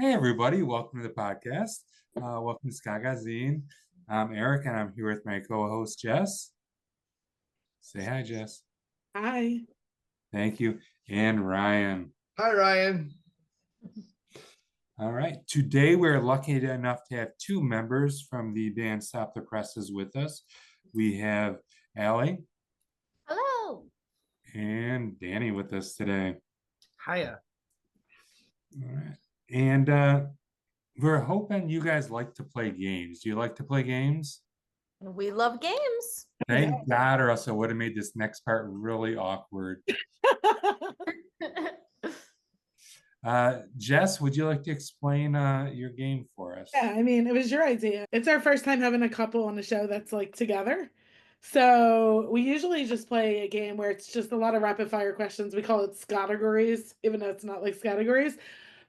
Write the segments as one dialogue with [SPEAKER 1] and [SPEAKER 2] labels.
[SPEAKER 1] Hey everybody, welcome to the podcast. Welcome to Skagazine. I'm Eric and I'm here with my co-host Jess. Say hi, Jess.
[SPEAKER 2] Hi.
[SPEAKER 1] Thank you. And Ryan.
[SPEAKER 3] Hi, Ryan.
[SPEAKER 1] All right. Today we're lucky enough to have two members from the band Stop the Presses with us. We have Allie.
[SPEAKER 4] Hello.
[SPEAKER 1] And Danny with us today.
[SPEAKER 3] Hiya.
[SPEAKER 1] All right. And we're hoping you guys like to play games. Do you like to play games?
[SPEAKER 4] We love games.
[SPEAKER 1] Thank God, or else I would have made this next part really awkward. Jess, would you like to explain your game for us?
[SPEAKER 2] Yeah, it was your idea. It's our first time having a couple on the show that's like together. So we usually just play a game where it's just a lot of rapid fire questions. We call it Skagarees, even though it's not like Skagarees.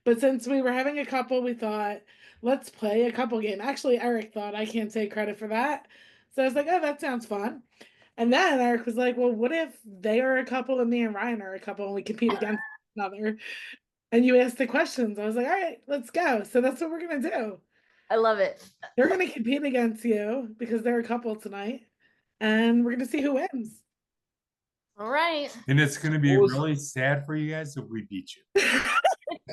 [SPEAKER 2] But since we were having a couple, we thought, let's play a couple game. Actually, Eric thought, I can't take credit for that. So I was like, oh, that sounds fun. And then Eric was like, well, what if they are a couple and me and Ryan are a couple and we compete against each other? And you asked the questions. I was like, all right, let's go. So that's what we're going to do.
[SPEAKER 4] I love it.
[SPEAKER 2] They're going to compete against you because they're a couple tonight. And we're going to see who wins.
[SPEAKER 4] All right.
[SPEAKER 1] And it's going to be really sad for you guys if we beat you.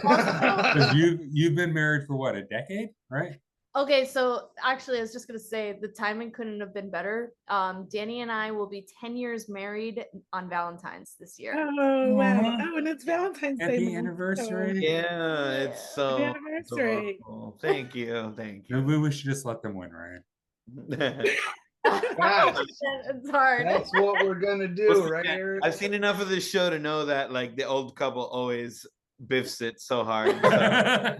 [SPEAKER 1] Because you've been married for what, a decade, right?
[SPEAKER 4] Okay, so actually I was just going to say the timing couldn't have been better. Danny and I will be 10 years married on Valentine's this year.
[SPEAKER 2] Oh, wow. Oh, and it's Valentine's Day.
[SPEAKER 1] Happy anniversary.
[SPEAKER 3] Yeah, it's so
[SPEAKER 2] Happy anniversary.
[SPEAKER 3] adorable. Thank you.
[SPEAKER 1] Maybe we should just let them win, Ryan.
[SPEAKER 4] It's hard.
[SPEAKER 3] That's what we're gonna do, right, Eric? I've seen enough of this show to know that like the old couple always biffs it so hard. So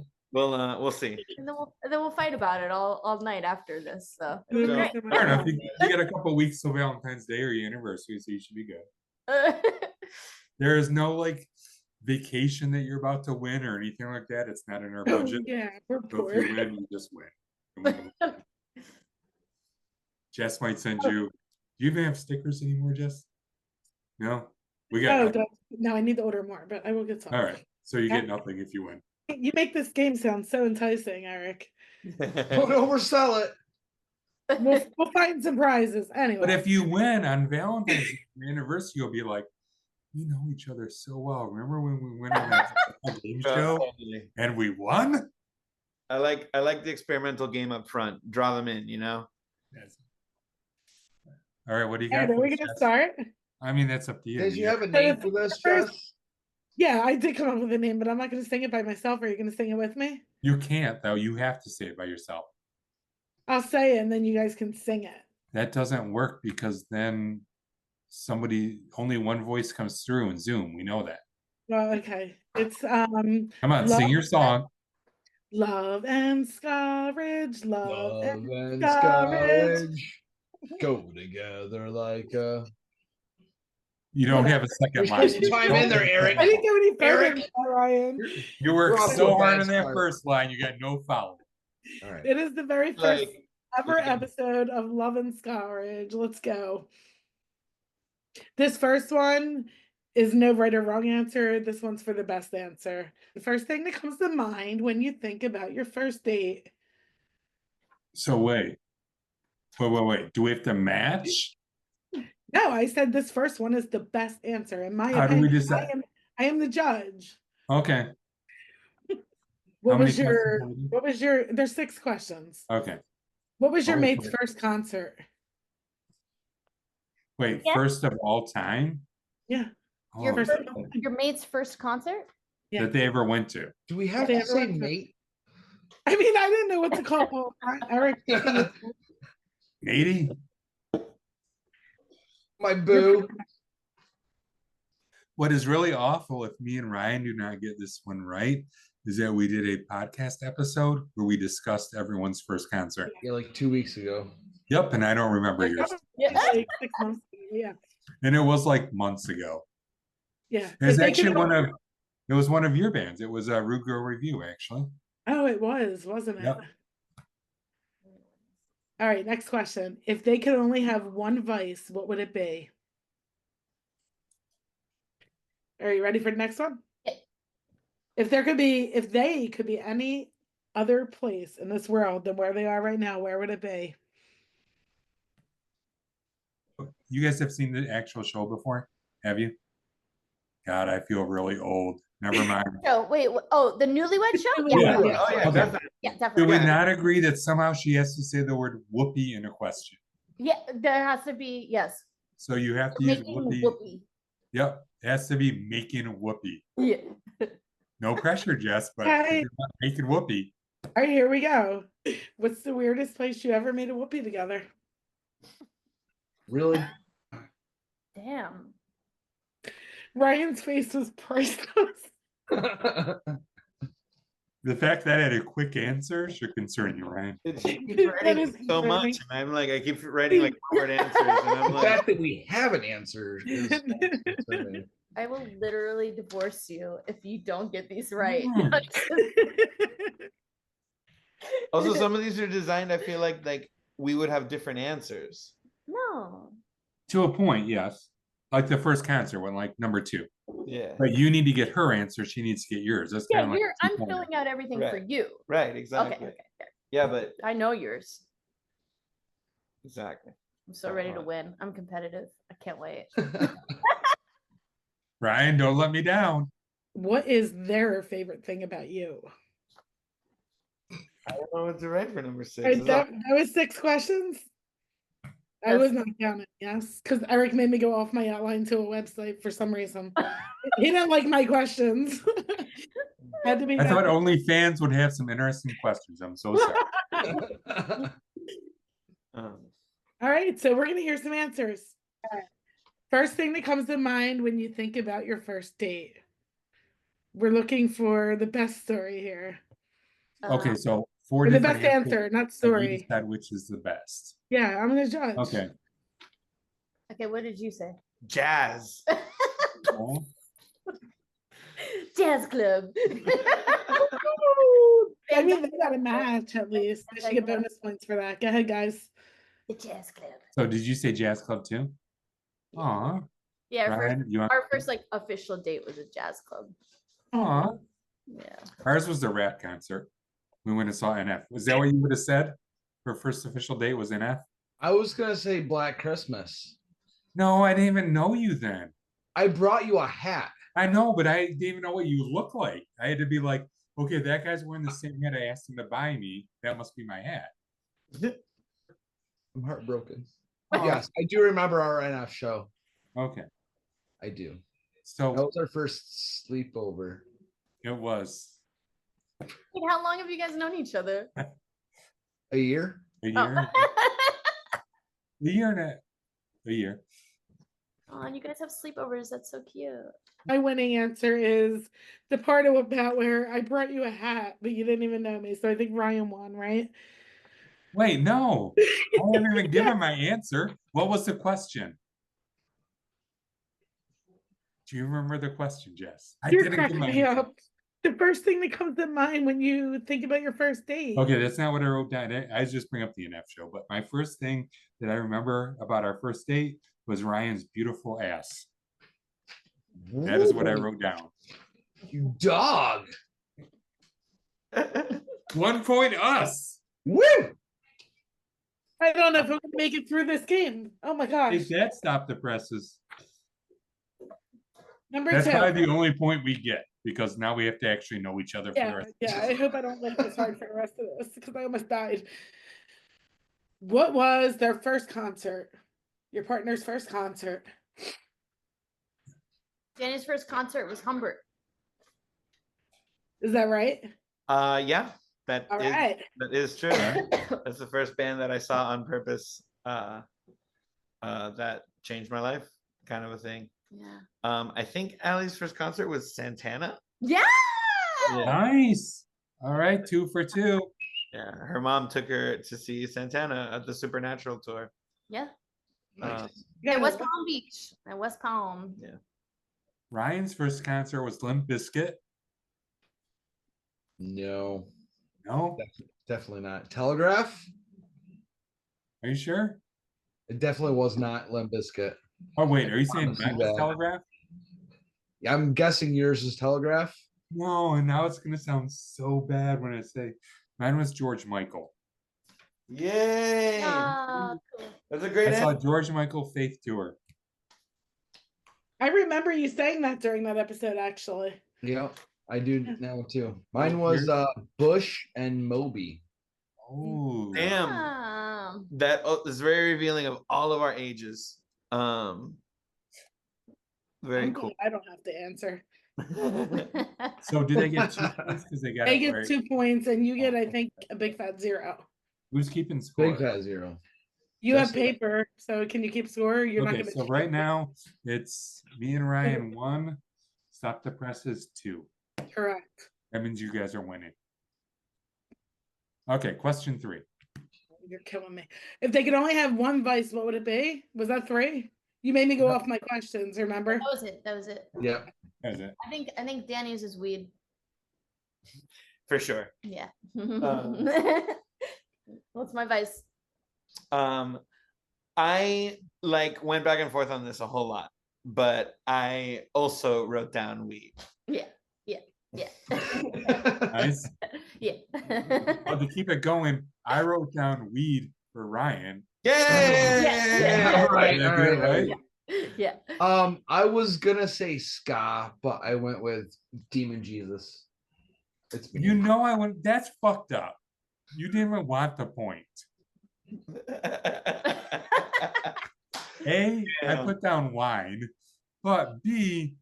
[SPEAKER 3] we'll see.
[SPEAKER 4] And then we'll fight about it all night after this. So
[SPEAKER 1] Fair enough. You get a couple weeks till Valentine's Day or your anniversary, so you should be good. There is no like vacation that you're about to win or anything like that. It's not in our budget.
[SPEAKER 2] Yeah, we're
[SPEAKER 1] So
[SPEAKER 2] poor.
[SPEAKER 1] if you win, you just win. Jess might send you. Do you even have stickers anymore, Jess? No? We got
[SPEAKER 2] no, I need to order more, but I will get some.
[SPEAKER 1] All right. So you get nothing if you win.
[SPEAKER 2] You make this game sound so enticing, Eric.
[SPEAKER 3] Don't oversell it.
[SPEAKER 2] We'll find some prizes anyway.
[SPEAKER 1] But if you win on Valentine's anniversary, you'll be like, we know each other so well. Remember when we went on that game show and we won?
[SPEAKER 3] I like the experimental game up front. Draw them in, you know?
[SPEAKER 1] Yes. All right, what do you got?
[SPEAKER 2] Are we going to start?
[SPEAKER 1] I mean, that's up to you.
[SPEAKER 3] Did you have a name for this, Jess?
[SPEAKER 2] Yeah, I did come up with a name, but I'm not going to sing it by myself. Are you going to sing it with me?
[SPEAKER 1] You can't, though. You have to say it by yourself.
[SPEAKER 2] I'll say it, and then you guys can sing it.
[SPEAKER 1] That doesn't work because then only one voice comes through in Zoom. We know that.
[SPEAKER 2] Well, okay. It's
[SPEAKER 1] Come on, sing your song.
[SPEAKER 2] Love and SKArriage, love and
[SPEAKER 5] SKArriage go together like
[SPEAKER 1] You don't have a second line.
[SPEAKER 3] Time in there, Eric.
[SPEAKER 2] I didn't go any further, Ryan.
[SPEAKER 1] You worked so hard on that first line, you got no foul.
[SPEAKER 3] All right.
[SPEAKER 2] It is the very first ever episode of Love and SKArriage. Let's go. This first one is no right or wrong answer. This one's for the best answer. The first thing that comes to mind when you think about your first date.
[SPEAKER 1] So wait. Do we have to match?
[SPEAKER 2] No, I said this first one is the best answer. In my
[SPEAKER 1] How
[SPEAKER 2] opinion,
[SPEAKER 1] do we decide?
[SPEAKER 2] I am the judge.
[SPEAKER 1] Okay.
[SPEAKER 2] What was your there's 6 questions.
[SPEAKER 1] Okay.
[SPEAKER 2] What was your mate's first concert?
[SPEAKER 1] Wait, first of all time?
[SPEAKER 2] Yeah.
[SPEAKER 4] Your mate's first concert?
[SPEAKER 2] Yeah.
[SPEAKER 1] That they ever went to.
[SPEAKER 3] Do we have to say mate?
[SPEAKER 2] I mean, I didn't know what to call Eric.
[SPEAKER 1] Matey?
[SPEAKER 3] My boo.
[SPEAKER 1] What is really awful if me and Ryan do not get this one right is that we did a podcast episode where we discussed everyone's first concert.
[SPEAKER 5] Yeah, like 2 weeks ago.
[SPEAKER 1] Yep, and I don't remember yours.
[SPEAKER 2] Yeah. Like 6 months ago, yeah.
[SPEAKER 1] And it was like months ago.
[SPEAKER 2] Yeah.
[SPEAKER 1] It was actually one of your bands. It was a Root Girl Review, actually.
[SPEAKER 2] Oh, it was, wasn't it?
[SPEAKER 1] Yep.
[SPEAKER 2] All right, next question. If they could only have one vice, what would it be? Are you ready for the next one? If they could be any other place in this world than where they are right now, where would it be?
[SPEAKER 1] You guys have seen the actual show before? Have you? God, I feel really old. Never mind.
[SPEAKER 4] Oh, wait. Oh, the Newlywed Show?
[SPEAKER 1] Yeah.
[SPEAKER 3] Oh, yeah,
[SPEAKER 1] Okay.
[SPEAKER 3] definitely.
[SPEAKER 4] Yeah,
[SPEAKER 1] Do
[SPEAKER 4] definitely.
[SPEAKER 1] we not agree that somehow she has to say the word whoopee in a question?
[SPEAKER 4] Yeah, there has to be, yes.
[SPEAKER 1] So you have to use
[SPEAKER 4] Making
[SPEAKER 1] whoopee.
[SPEAKER 4] whoopee.
[SPEAKER 1] Yep. It has to be making whoopee.
[SPEAKER 4] Yeah.
[SPEAKER 1] No pressure, Jess, but
[SPEAKER 2] Okay.
[SPEAKER 1] if you're not making whoopee.
[SPEAKER 2] All right, here we go. What's the weirdest place you ever made a whoopee together?
[SPEAKER 5] Really?
[SPEAKER 4] Damn.
[SPEAKER 2] Ryan's face was priceless.
[SPEAKER 1] The fact that I had a quick answer should concern you, Ryan.
[SPEAKER 3] She keeps
[SPEAKER 2] That
[SPEAKER 3] writing
[SPEAKER 2] is
[SPEAKER 3] so much,
[SPEAKER 2] concerning.
[SPEAKER 3] and I'm like, I keep writing like one-word answers, and I'm
[SPEAKER 5] The
[SPEAKER 3] like,
[SPEAKER 5] fact that we have an answer is concerning.
[SPEAKER 4] I will literally divorce you if you don't get these right.
[SPEAKER 1] Hmm.
[SPEAKER 3] also some of these are designed. I feel like we would have different answers.
[SPEAKER 4] No.
[SPEAKER 1] To a point, yes. Like the first concert one, like number 2.
[SPEAKER 3] Yeah.
[SPEAKER 1] But you need to get her answer. She needs to get yours. That's
[SPEAKER 4] Yeah,
[SPEAKER 1] kind of like
[SPEAKER 4] I'm
[SPEAKER 1] 2-pointer.
[SPEAKER 4] filling out everything for
[SPEAKER 3] Right.
[SPEAKER 4] you.
[SPEAKER 3] Right. Exactly.
[SPEAKER 4] Okay.
[SPEAKER 3] Yeah, but
[SPEAKER 4] I know yours.
[SPEAKER 3] exactly.
[SPEAKER 4] I'm so ready to win. I'm competitive. I can't wait.
[SPEAKER 1] Ryan, don't let me down.
[SPEAKER 2] What is their favorite thing about you?
[SPEAKER 3] I don't know what to write for number 6.
[SPEAKER 2] Right, that was 6 questions. I
[SPEAKER 4] Yes.
[SPEAKER 2] was not counting, yes, because Eric made me go off my outline to a website for some reason. He didn't like my questions. Had to be.
[SPEAKER 1] I thought only fans would have some interesting questions. I'm so sorry.
[SPEAKER 2] All right, so we're gonna hear some answers. First thing that comes to mind when you think about your first date. We're looking for the best story here.
[SPEAKER 1] Okay, so 4
[SPEAKER 2] Or the
[SPEAKER 1] different
[SPEAKER 2] best
[SPEAKER 1] answers,
[SPEAKER 2] answer, not
[SPEAKER 1] and you
[SPEAKER 2] story.
[SPEAKER 1] decide which is the best.
[SPEAKER 2] Yeah, I'm gonna judge.
[SPEAKER 1] Okay.
[SPEAKER 4] Okay, what did you say?
[SPEAKER 3] Jazz.
[SPEAKER 1] Oh,
[SPEAKER 4] Jazz club.
[SPEAKER 2] I mean, they got a match at least. They should get bonus points for that. Go ahead, guys.
[SPEAKER 4] The jazz club.
[SPEAKER 1] so did you say jazz club too? Aw.
[SPEAKER 4] Yeah,
[SPEAKER 1] Ryan, you want?
[SPEAKER 4] our first like official date was a jazz club.
[SPEAKER 1] Aw.
[SPEAKER 4] Yeah.
[SPEAKER 1] Ours was the Rat concert. We went and saw NF. Was that what you would have said? Her first official date was NF?
[SPEAKER 5] I was gonna say Black Christmas.
[SPEAKER 1] No, I didn't even know you then.
[SPEAKER 5] I brought you a hat.
[SPEAKER 1] I know, but I didn't even know what you look like. I had to be like, okay, that guy's wearing the same hat I asked him to buy me. That must be my hat.
[SPEAKER 5] I'm heartbroken.
[SPEAKER 1] Oh,
[SPEAKER 5] Yes, I do remember our NF show.
[SPEAKER 1] okay.
[SPEAKER 5] I do. That
[SPEAKER 1] So
[SPEAKER 5] was our first sleepover.
[SPEAKER 1] it was
[SPEAKER 4] Wait, how long have you guys known each other?
[SPEAKER 5] A year?
[SPEAKER 1] a
[SPEAKER 4] Oh.
[SPEAKER 1] year. A year and a year.
[SPEAKER 4] Oh, and you guys have sleepovers. That's so cute.
[SPEAKER 2] My winning answer is the part about where I brought you a hat, but you didn't even know me. So I think Ryan won, right?
[SPEAKER 1] Wait, no. I haven't even given my answer. What was the question? Do you remember the question, Jess? I
[SPEAKER 2] You're
[SPEAKER 1] didn't give
[SPEAKER 2] cracking
[SPEAKER 1] my
[SPEAKER 2] me
[SPEAKER 1] answer.
[SPEAKER 2] up. The first thing that comes to mind when you think about your first date.
[SPEAKER 1] Okay, that's not what I wrote down. I just bring up the NF show. But my first thing that I remember about our first date was Ryan's beautiful ass. That is what I wrote down.
[SPEAKER 5] You dog.
[SPEAKER 1] 1 point us.
[SPEAKER 5] Woo!
[SPEAKER 2] I don't know if I'm gonna make it through this game. Oh my gosh.
[SPEAKER 1] Hey, Dad, stop the presses.
[SPEAKER 2] Number
[SPEAKER 1] That's
[SPEAKER 2] 2.
[SPEAKER 1] probably the only point we get because now we have to actually know each other for the
[SPEAKER 2] Yeah,
[SPEAKER 1] rest.
[SPEAKER 2] yeah. I hope I don't live this hard for the rest of this because I almost died. What was their first concert? Your partner's first concert.
[SPEAKER 4] Danny's first concert was Humbert.
[SPEAKER 2] Is that right?
[SPEAKER 3] Yeah, that
[SPEAKER 2] All
[SPEAKER 3] is
[SPEAKER 2] right.
[SPEAKER 3] that is true. That's the first band that I saw on purpose. That changed my life, kind of a thing.
[SPEAKER 4] Yeah.
[SPEAKER 3] I think Allie's first concert was Santana.
[SPEAKER 4] Yeah.
[SPEAKER 3] Yeah.
[SPEAKER 1] Nice. All right, 2 for 2.
[SPEAKER 3] Yeah, her mom took her to see Santana at the Supernatural tour.
[SPEAKER 4] Yeah.
[SPEAKER 5] Nice.
[SPEAKER 4] At West Palm Beach. At West Palm.
[SPEAKER 3] Yeah.
[SPEAKER 1] Ryan's first concert was Limp Bizkit.
[SPEAKER 5] No,
[SPEAKER 1] No?
[SPEAKER 5] definitely not. Telegraph?
[SPEAKER 1] Are you sure?
[SPEAKER 5] It definitely was not Limp Bizkit.
[SPEAKER 1] Oh, wait. Are you saying
[SPEAKER 5] Honestly,
[SPEAKER 1] Max
[SPEAKER 5] bad.
[SPEAKER 1] Telegraph?
[SPEAKER 5] I'm guessing yours is Telegraph.
[SPEAKER 1] No, and now it's gonna sound so bad when I say mine was George Michael.
[SPEAKER 3] Yay!
[SPEAKER 4] Ah, cool.
[SPEAKER 3] That's a great
[SPEAKER 1] I saw
[SPEAKER 3] answer.
[SPEAKER 1] George Michael Faith Tour.
[SPEAKER 2] I remember you saying that during that episode, actually.
[SPEAKER 5] Yep, I do now too. Mine was Bush and Moby.
[SPEAKER 1] Oh,
[SPEAKER 3] Damn. That is very revealing of all of our ages. Very cool.
[SPEAKER 2] I don't have to answer.
[SPEAKER 1] So do they get 2 points because they got
[SPEAKER 2] They
[SPEAKER 1] it
[SPEAKER 2] get
[SPEAKER 1] right?
[SPEAKER 2] 2 points, and you get, I think, a big fat 0.
[SPEAKER 1] Who's keeping score?
[SPEAKER 5] Big fat 0.
[SPEAKER 2] You have paper, so can you keep score? You're not
[SPEAKER 1] Okay,
[SPEAKER 2] gonna
[SPEAKER 1] so right now it's me and Ryan 1. Stop the press is 2.
[SPEAKER 2] Correct.
[SPEAKER 1] That means you guys are winning. Okay, question 3.
[SPEAKER 2] You're killing me. If they could only have one vice, what would it be? Was that 3? You made me go off my questions, remember?
[SPEAKER 4] That was it. That was it.
[SPEAKER 5] Yep.
[SPEAKER 1] That was it.
[SPEAKER 4] I think Danny's is weed.
[SPEAKER 3] For sure.
[SPEAKER 4] Yeah. What's my vice?
[SPEAKER 3] I went back and forth on this a whole lot, but I also wrote down weed.
[SPEAKER 4] Yeah.
[SPEAKER 1] Nice.
[SPEAKER 4] Yeah.
[SPEAKER 1] Well, to keep it going, I wrote down weed for Ryan.
[SPEAKER 3] Yay!
[SPEAKER 4] Yeah.
[SPEAKER 5] All right.
[SPEAKER 4] Yeah.
[SPEAKER 5] I was gonna say ska, but I went with Demon Jesus. It's me.
[SPEAKER 1] You know I went. That's fucked up. You didn't even want the point. A, I put down wine, but B,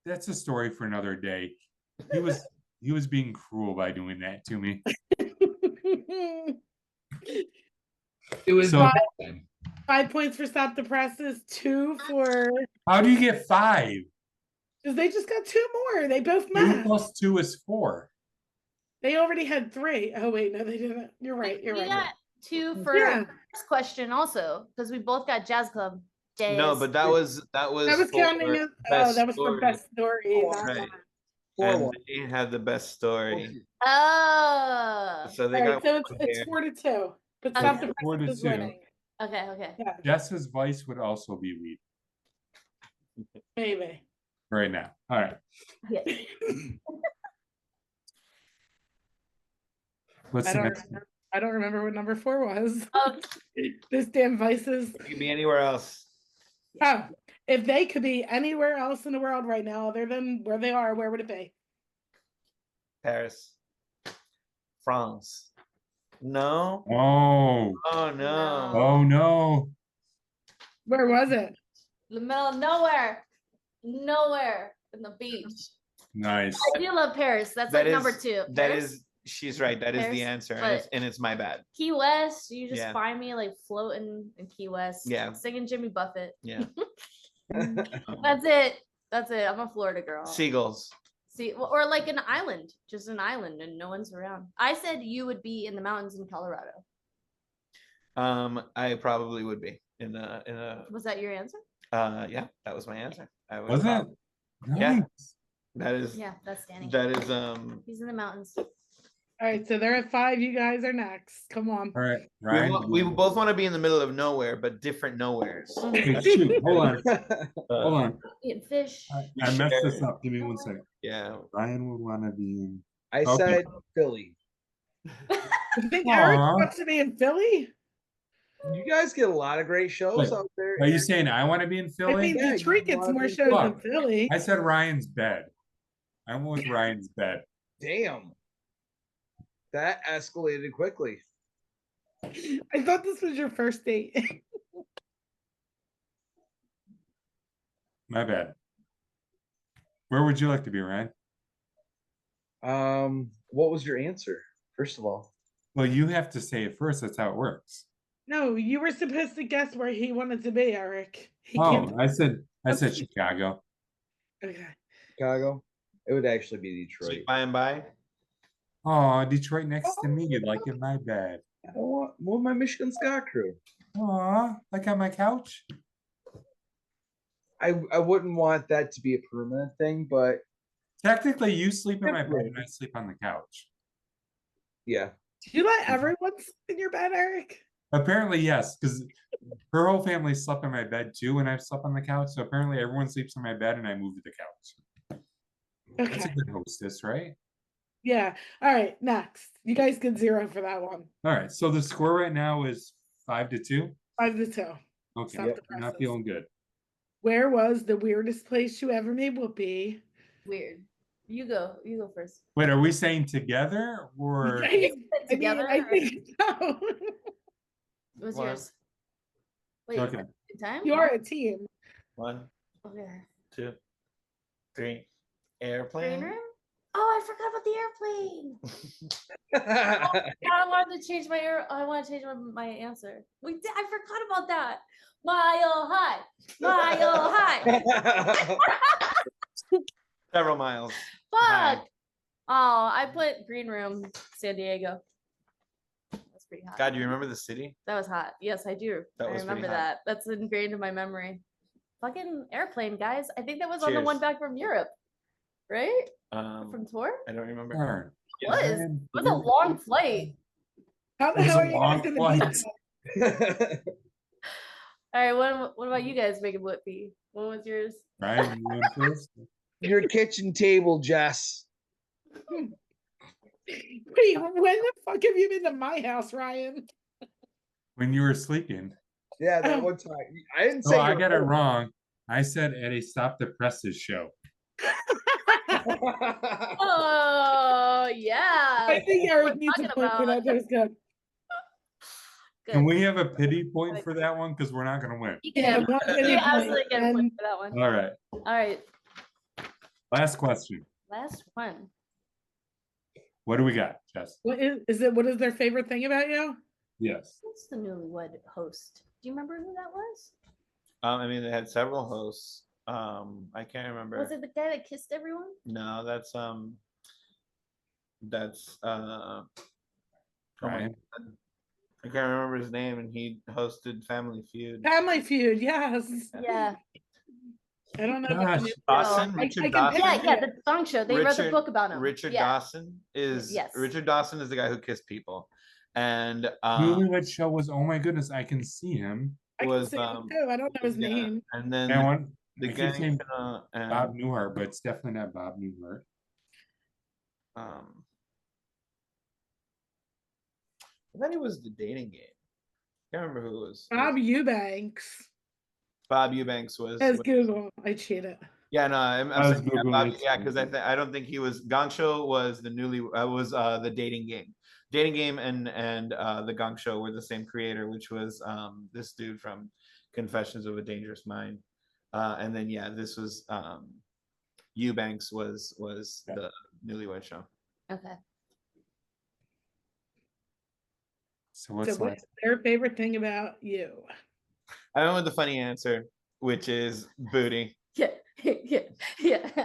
[SPEAKER 1] that's a story for another day. He was being cruel by doing that to me.
[SPEAKER 5] It was
[SPEAKER 1] So-
[SPEAKER 2] 5 points for stop the presses, 2 for
[SPEAKER 1] How do you get 5?
[SPEAKER 2] because they just got 2 more. They both
[SPEAKER 1] 2
[SPEAKER 2] matched.
[SPEAKER 1] plus 2 is 4.
[SPEAKER 2] They already had 3. Oh wait, no, they didn't. You're right. You're
[SPEAKER 4] We
[SPEAKER 2] right.
[SPEAKER 4] got 2 for
[SPEAKER 2] Yeah.
[SPEAKER 4] this question also because we both got Jazz Club. Days.
[SPEAKER 3] No, but that was
[SPEAKER 2] That was
[SPEAKER 3] for
[SPEAKER 2] counting as
[SPEAKER 3] best
[SPEAKER 2] that was for
[SPEAKER 3] story.
[SPEAKER 2] best story. not
[SPEAKER 3] Right.
[SPEAKER 2] mine.
[SPEAKER 3] And they had the best story.
[SPEAKER 4] Oh.
[SPEAKER 3] So they
[SPEAKER 2] All
[SPEAKER 3] got
[SPEAKER 2] right, so
[SPEAKER 3] one
[SPEAKER 2] it's
[SPEAKER 3] there.
[SPEAKER 2] 4-2. But
[SPEAKER 4] Okay.
[SPEAKER 2] stop the
[SPEAKER 1] 4 to
[SPEAKER 2] presses is
[SPEAKER 1] 2.
[SPEAKER 2] winning.
[SPEAKER 4] Okay.
[SPEAKER 2] Yeah,
[SPEAKER 1] Jess's vice would also be weed
[SPEAKER 2] maybe.
[SPEAKER 1] right now. All right.
[SPEAKER 4] Yeah.
[SPEAKER 1] What's
[SPEAKER 2] I
[SPEAKER 1] the
[SPEAKER 2] don't
[SPEAKER 1] next one?
[SPEAKER 2] remember. I don't remember what number 4 was.
[SPEAKER 4] Oh,
[SPEAKER 2] This damn vices.
[SPEAKER 3] It could be anywhere else.
[SPEAKER 2] Oh, if they could be anywhere else in the world right now other than where they are, where would it be?
[SPEAKER 3] Paris. France. No.
[SPEAKER 1] Oh,
[SPEAKER 3] Oh no.
[SPEAKER 1] oh no.
[SPEAKER 2] Where was it?
[SPEAKER 4] the middle of nowhere. Nowhere in the beach.
[SPEAKER 1] Nice.
[SPEAKER 4] I do love Paris. That's
[SPEAKER 3] That
[SPEAKER 4] like number
[SPEAKER 3] is-
[SPEAKER 4] 2.
[SPEAKER 3] That
[SPEAKER 4] Paris?
[SPEAKER 3] is, she's right. That is the
[SPEAKER 4] Paris,
[SPEAKER 3] answer,
[SPEAKER 4] but-
[SPEAKER 3] and it's my bad.
[SPEAKER 4] Key West. You just
[SPEAKER 3] Yeah.
[SPEAKER 4] find me like floating in Key West.
[SPEAKER 3] Yeah.
[SPEAKER 4] Singing Jimmy Buffett.
[SPEAKER 3] Yeah.
[SPEAKER 4] That's it. That's it. I'm a Florida girl.
[SPEAKER 3] Seagulls.
[SPEAKER 4] See, or like an island, just an island, and no one's around. I said you would be in the mountains in Colorado.
[SPEAKER 3] I probably would be in a.
[SPEAKER 4] Was that your answer?
[SPEAKER 3] Yeah, that was my answer. I would
[SPEAKER 1] Was it?
[SPEAKER 3] prob- Yeah.
[SPEAKER 1] Nice.
[SPEAKER 3] That is.
[SPEAKER 4] Yeah, that's Danny.
[SPEAKER 3] That is
[SPEAKER 4] He's in the mountains.
[SPEAKER 2] All right, so they're at 5. You guys are next. Come on.
[SPEAKER 1] All right, Ryan.
[SPEAKER 3] We both want to be in the middle of nowhere, but different nowheres.
[SPEAKER 1] Wait, shoot, hold on. Hold on.
[SPEAKER 4] Eating fish.
[SPEAKER 1] I messed this up. Give me 1 second.
[SPEAKER 3] Yeah.
[SPEAKER 1] Ryan would want to be in.
[SPEAKER 5] I
[SPEAKER 1] Okay.
[SPEAKER 5] said Philly.
[SPEAKER 2] I think Eric
[SPEAKER 1] Aw.
[SPEAKER 2] wants to be in Philly.
[SPEAKER 5] You guys get a lot of great shows
[SPEAKER 1] Wait,
[SPEAKER 5] out there.
[SPEAKER 1] Are you saying I want to be in
[SPEAKER 2] I
[SPEAKER 1] Philly?
[SPEAKER 2] mean,
[SPEAKER 5] Yeah,
[SPEAKER 2] Detroit
[SPEAKER 5] you
[SPEAKER 2] gets
[SPEAKER 5] wanna
[SPEAKER 2] more
[SPEAKER 5] be-
[SPEAKER 2] shows than
[SPEAKER 1] Fuck.
[SPEAKER 2] Philly.
[SPEAKER 1] I said Ryan's bed. I went with Ryan's bed.
[SPEAKER 5] Damn. That escalated quickly.
[SPEAKER 2] I thought this was your first date.
[SPEAKER 1] My bad. Where would you like to be, Ryan?
[SPEAKER 5] What was your answer? First of all.
[SPEAKER 1] Well, you have to say it first. That's how it works.
[SPEAKER 2] No, you were supposed to guess where he wanted to be, Eric. He
[SPEAKER 1] Oh,
[SPEAKER 2] can't.
[SPEAKER 1] I said Chicago.
[SPEAKER 2] Okay.
[SPEAKER 5] Chicago. It would actually be Detroit.
[SPEAKER 3] Sweet by and by.
[SPEAKER 1] Oh, Detroit next to me. You'd like in my bed.
[SPEAKER 5] I want my Michigan Ska crew.
[SPEAKER 1] Aw, like on my couch?
[SPEAKER 5] I wouldn't want that to be a permanent thing, but
[SPEAKER 1] Technically, you sleep in my bed and I sleep on the couch.
[SPEAKER 5] yeah.
[SPEAKER 2] Do you let everyone sleep in your bed, Eric?
[SPEAKER 1] Apparently, yes, because her whole family slept in my bed too when I slept on the couch. So apparently, everyone sleeps in my bed and I move to the couch. That's a
[SPEAKER 2] Okay.
[SPEAKER 1] good hostess, right?
[SPEAKER 2] Yeah. All right. Next. You guys get 0 for that one.
[SPEAKER 1] All right. So the score right now is 5-2.
[SPEAKER 2] 5-2.
[SPEAKER 1] Okay.
[SPEAKER 2] Stop the
[SPEAKER 1] I'm not
[SPEAKER 2] presses.
[SPEAKER 1] feeling good.
[SPEAKER 2] Where was the weirdest place you ever made whoopee?
[SPEAKER 4] Weird. You go first.
[SPEAKER 1] Wait, are we saying together or
[SPEAKER 4] Together.
[SPEAKER 2] I think so.
[SPEAKER 4] What's
[SPEAKER 3] One.
[SPEAKER 4] yours? Wait,
[SPEAKER 1] Okay.
[SPEAKER 4] good time?
[SPEAKER 2] You're a team.
[SPEAKER 3] 1,
[SPEAKER 4] Okay.
[SPEAKER 3] 2, 3.
[SPEAKER 4] Green
[SPEAKER 3] Airplane.
[SPEAKER 4] room? Oh, I forgot about the airplane. I wanted to change I want to change my answer. I forgot about that. Mile high. Mile high.
[SPEAKER 3] Several miles.
[SPEAKER 4] Fuck.
[SPEAKER 3] High.
[SPEAKER 4] Oh, I put green room, San Diego. That's pretty hot.
[SPEAKER 3] God, you remember the city?
[SPEAKER 4] That was hot. Yes, I do.
[SPEAKER 3] That
[SPEAKER 4] I
[SPEAKER 3] was pretty
[SPEAKER 4] remember
[SPEAKER 3] hot.
[SPEAKER 4] that. That's ingrained in my memory. Fucking airplane, guys. I think that was on the one
[SPEAKER 3] Cheers.
[SPEAKER 4] back from Europe, right? From tour.
[SPEAKER 3] I don't remember.
[SPEAKER 1] Darn.
[SPEAKER 4] It was a long flight.
[SPEAKER 2] How the
[SPEAKER 1] It was
[SPEAKER 2] hell
[SPEAKER 1] a
[SPEAKER 2] are you
[SPEAKER 1] long
[SPEAKER 2] guys in the
[SPEAKER 1] flight.
[SPEAKER 2] beach?
[SPEAKER 4] All right, what about you guys making Whitby? What was yours?
[SPEAKER 1] Ryan, you went first?
[SPEAKER 5] Your kitchen table, Jess.
[SPEAKER 2] Wait, when the fuck have you been to my house, Ryan?
[SPEAKER 1] When you were sleeping.
[SPEAKER 5] Yeah, that
[SPEAKER 2] Oh.
[SPEAKER 5] one time. I didn't say
[SPEAKER 1] Oh, I
[SPEAKER 5] you
[SPEAKER 1] got it
[SPEAKER 5] were-
[SPEAKER 1] wrong. I said at a Stop the Presses show.
[SPEAKER 4] Oh yeah.
[SPEAKER 2] I think Eric needs a
[SPEAKER 4] talking
[SPEAKER 2] point for that.
[SPEAKER 4] about.
[SPEAKER 2] That was good.
[SPEAKER 1] Can we have a pity point for that one? Because we're not going to win.
[SPEAKER 4] You
[SPEAKER 2] Yeah,
[SPEAKER 4] can
[SPEAKER 2] one pity point,
[SPEAKER 4] absolutely get a point
[SPEAKER 2] and
[SPEAKER 4] for that one.
[SPEAKER 1] All right.
[SPEAKER 4] All right,
[SPEAKER 1] Last question.
[SPEAKER 4] last one.
[SPEAKER 1] What do we got, Jess?
[SPEAKER 2] what is their favorite thing about you?
[SPEAKER 1] Yes.
[SPEAKER 4] Who's the newlywed host? Do you remember who that was?
[SPEAKER 3] I mean, they had several hosts. I can't remember.
[SPEAKER 4] Was it the guy that kissed everyone?
[SPEAKER 3] No, that's oh my
[SPEAKER 1] Ryan.
[SPEAKER 3] God. I can't remember his name, and he hosted Family Feud.
[SPEAKER 2] Family Feud, yes.
[SPEAKER 4] Yeah.
[SPEAKER 2] I don't know.
[SPEAKER 1] Gosh.
[SPEAKER 3] Dawson,
[SPEAKER 2] I
[SPEAKER 3] Richard
[SPEAKER 2] can
[SPEAKER 3] Dawson.
[SPEAKER 2] picture
[SPEAKER 4] Yeah, the song show. They wrote the
[SPEAKER 3] Richard-
[SPEAKER 4] book about him.
[SPEAKER 3] Richard
[SPEAKER 4] yeah.
[SPEAKER 3] Dawson is
[SPEAKER 4] Yes.
[SPEAKER 3] Richard Dawson is the guy who kissed people, and
[SPEAKER 1] Newlywed Show was, oh my goodness, I can see him.
[SPEAKER 2] I can
[SPEAKER 3] was
[SPEAKER 2] see him too. I don't know his
[SPEAKER 3] yeah,
[SPEAKER 2] name.
[SPEAKER 3] and then
[SPEAKER 1] And one,
[SPEAKER 3] the
[SPEAKER 1] I keep
[SPEAKER 3] gang
[SPEAKER 1] saying
[SPEAKER 3] and
[SPEAKER 1] Bob Newhart, but it's definitely not Bob Newhart.
[SPEAKER 3] I thought it was the dating game. Can't remember who it was.
[SPEAKER 2] Bob Eubanks.
[SPEAKER 3] Bob Eubanks was.
[SPEAKER 2] As Google. I cheated.
[SPEAKER 3] Yeah, no, I'm
[SPEAKER 1] I was
[SPEAKER 3] saying, yeah,
[SPEAKER 1] Googling it.
[SPEAKER 3] yeah, because I don't think he was. Gong Show was the the dating game. Dating game and the Gong Show were the same creator, which was this dude from Confessions of a Dangerous Mind, and then yeah, this was Eubanks was the Newlywed Show.
[SPEAKER 4] Okay.
[SPEAKER 1] So what's
[SPEAKER 2] So what's their favorite thing about you?
[SPEAKER 3] I went with the funny answer, which is booty.
[SPEAKER 4] Yeah. Yeah.